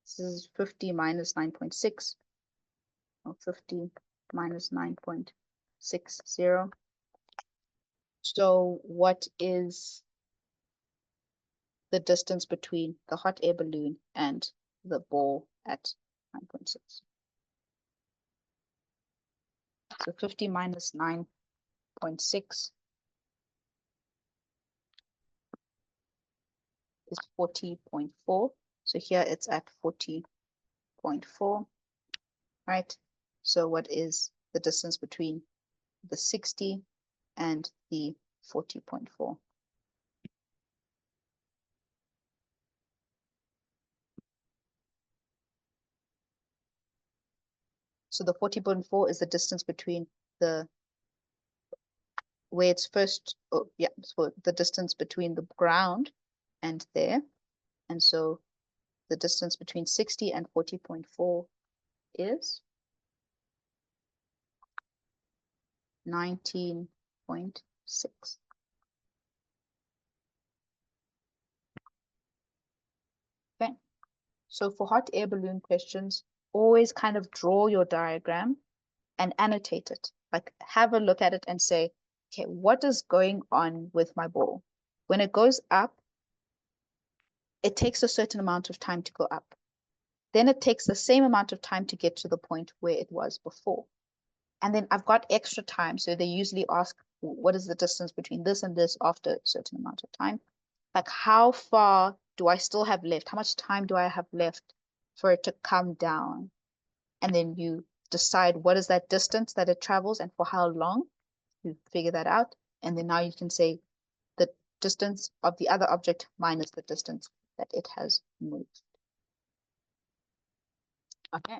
This is 50 minus 9.6, or 50 minus 9.60. So what is the distance between the hot air balloon and the ball at 9.6? So 50 minus 9.6 is 40.4. So here it's at 40.4, right? So what is the distance between the 60 and the 40.4? So the 40.4 is the distance between the where it's first, oh yeah, so the distance between the ground and there. And so the distance between 60 and 40.4 is 19.6. Okay, so for hot air balloon questions, always kind of draw your diagram and annotate it. Like have a look at it and say, okay, what is going on with my ball? When it goes up, it takes a certain amount of time to go up. Then it takes the same amount of time to get to the point where it was before. And then I've got extra time. So they usually ask, what is the distance between this and this after a certain amount of time? Like, how far do I still have left? How much time do I have left for it to come down? And then you decide what is that distance that it travels and for how long. You figure that out. And then now you can say the distance of the other object minus the distance that it has moved. Okay.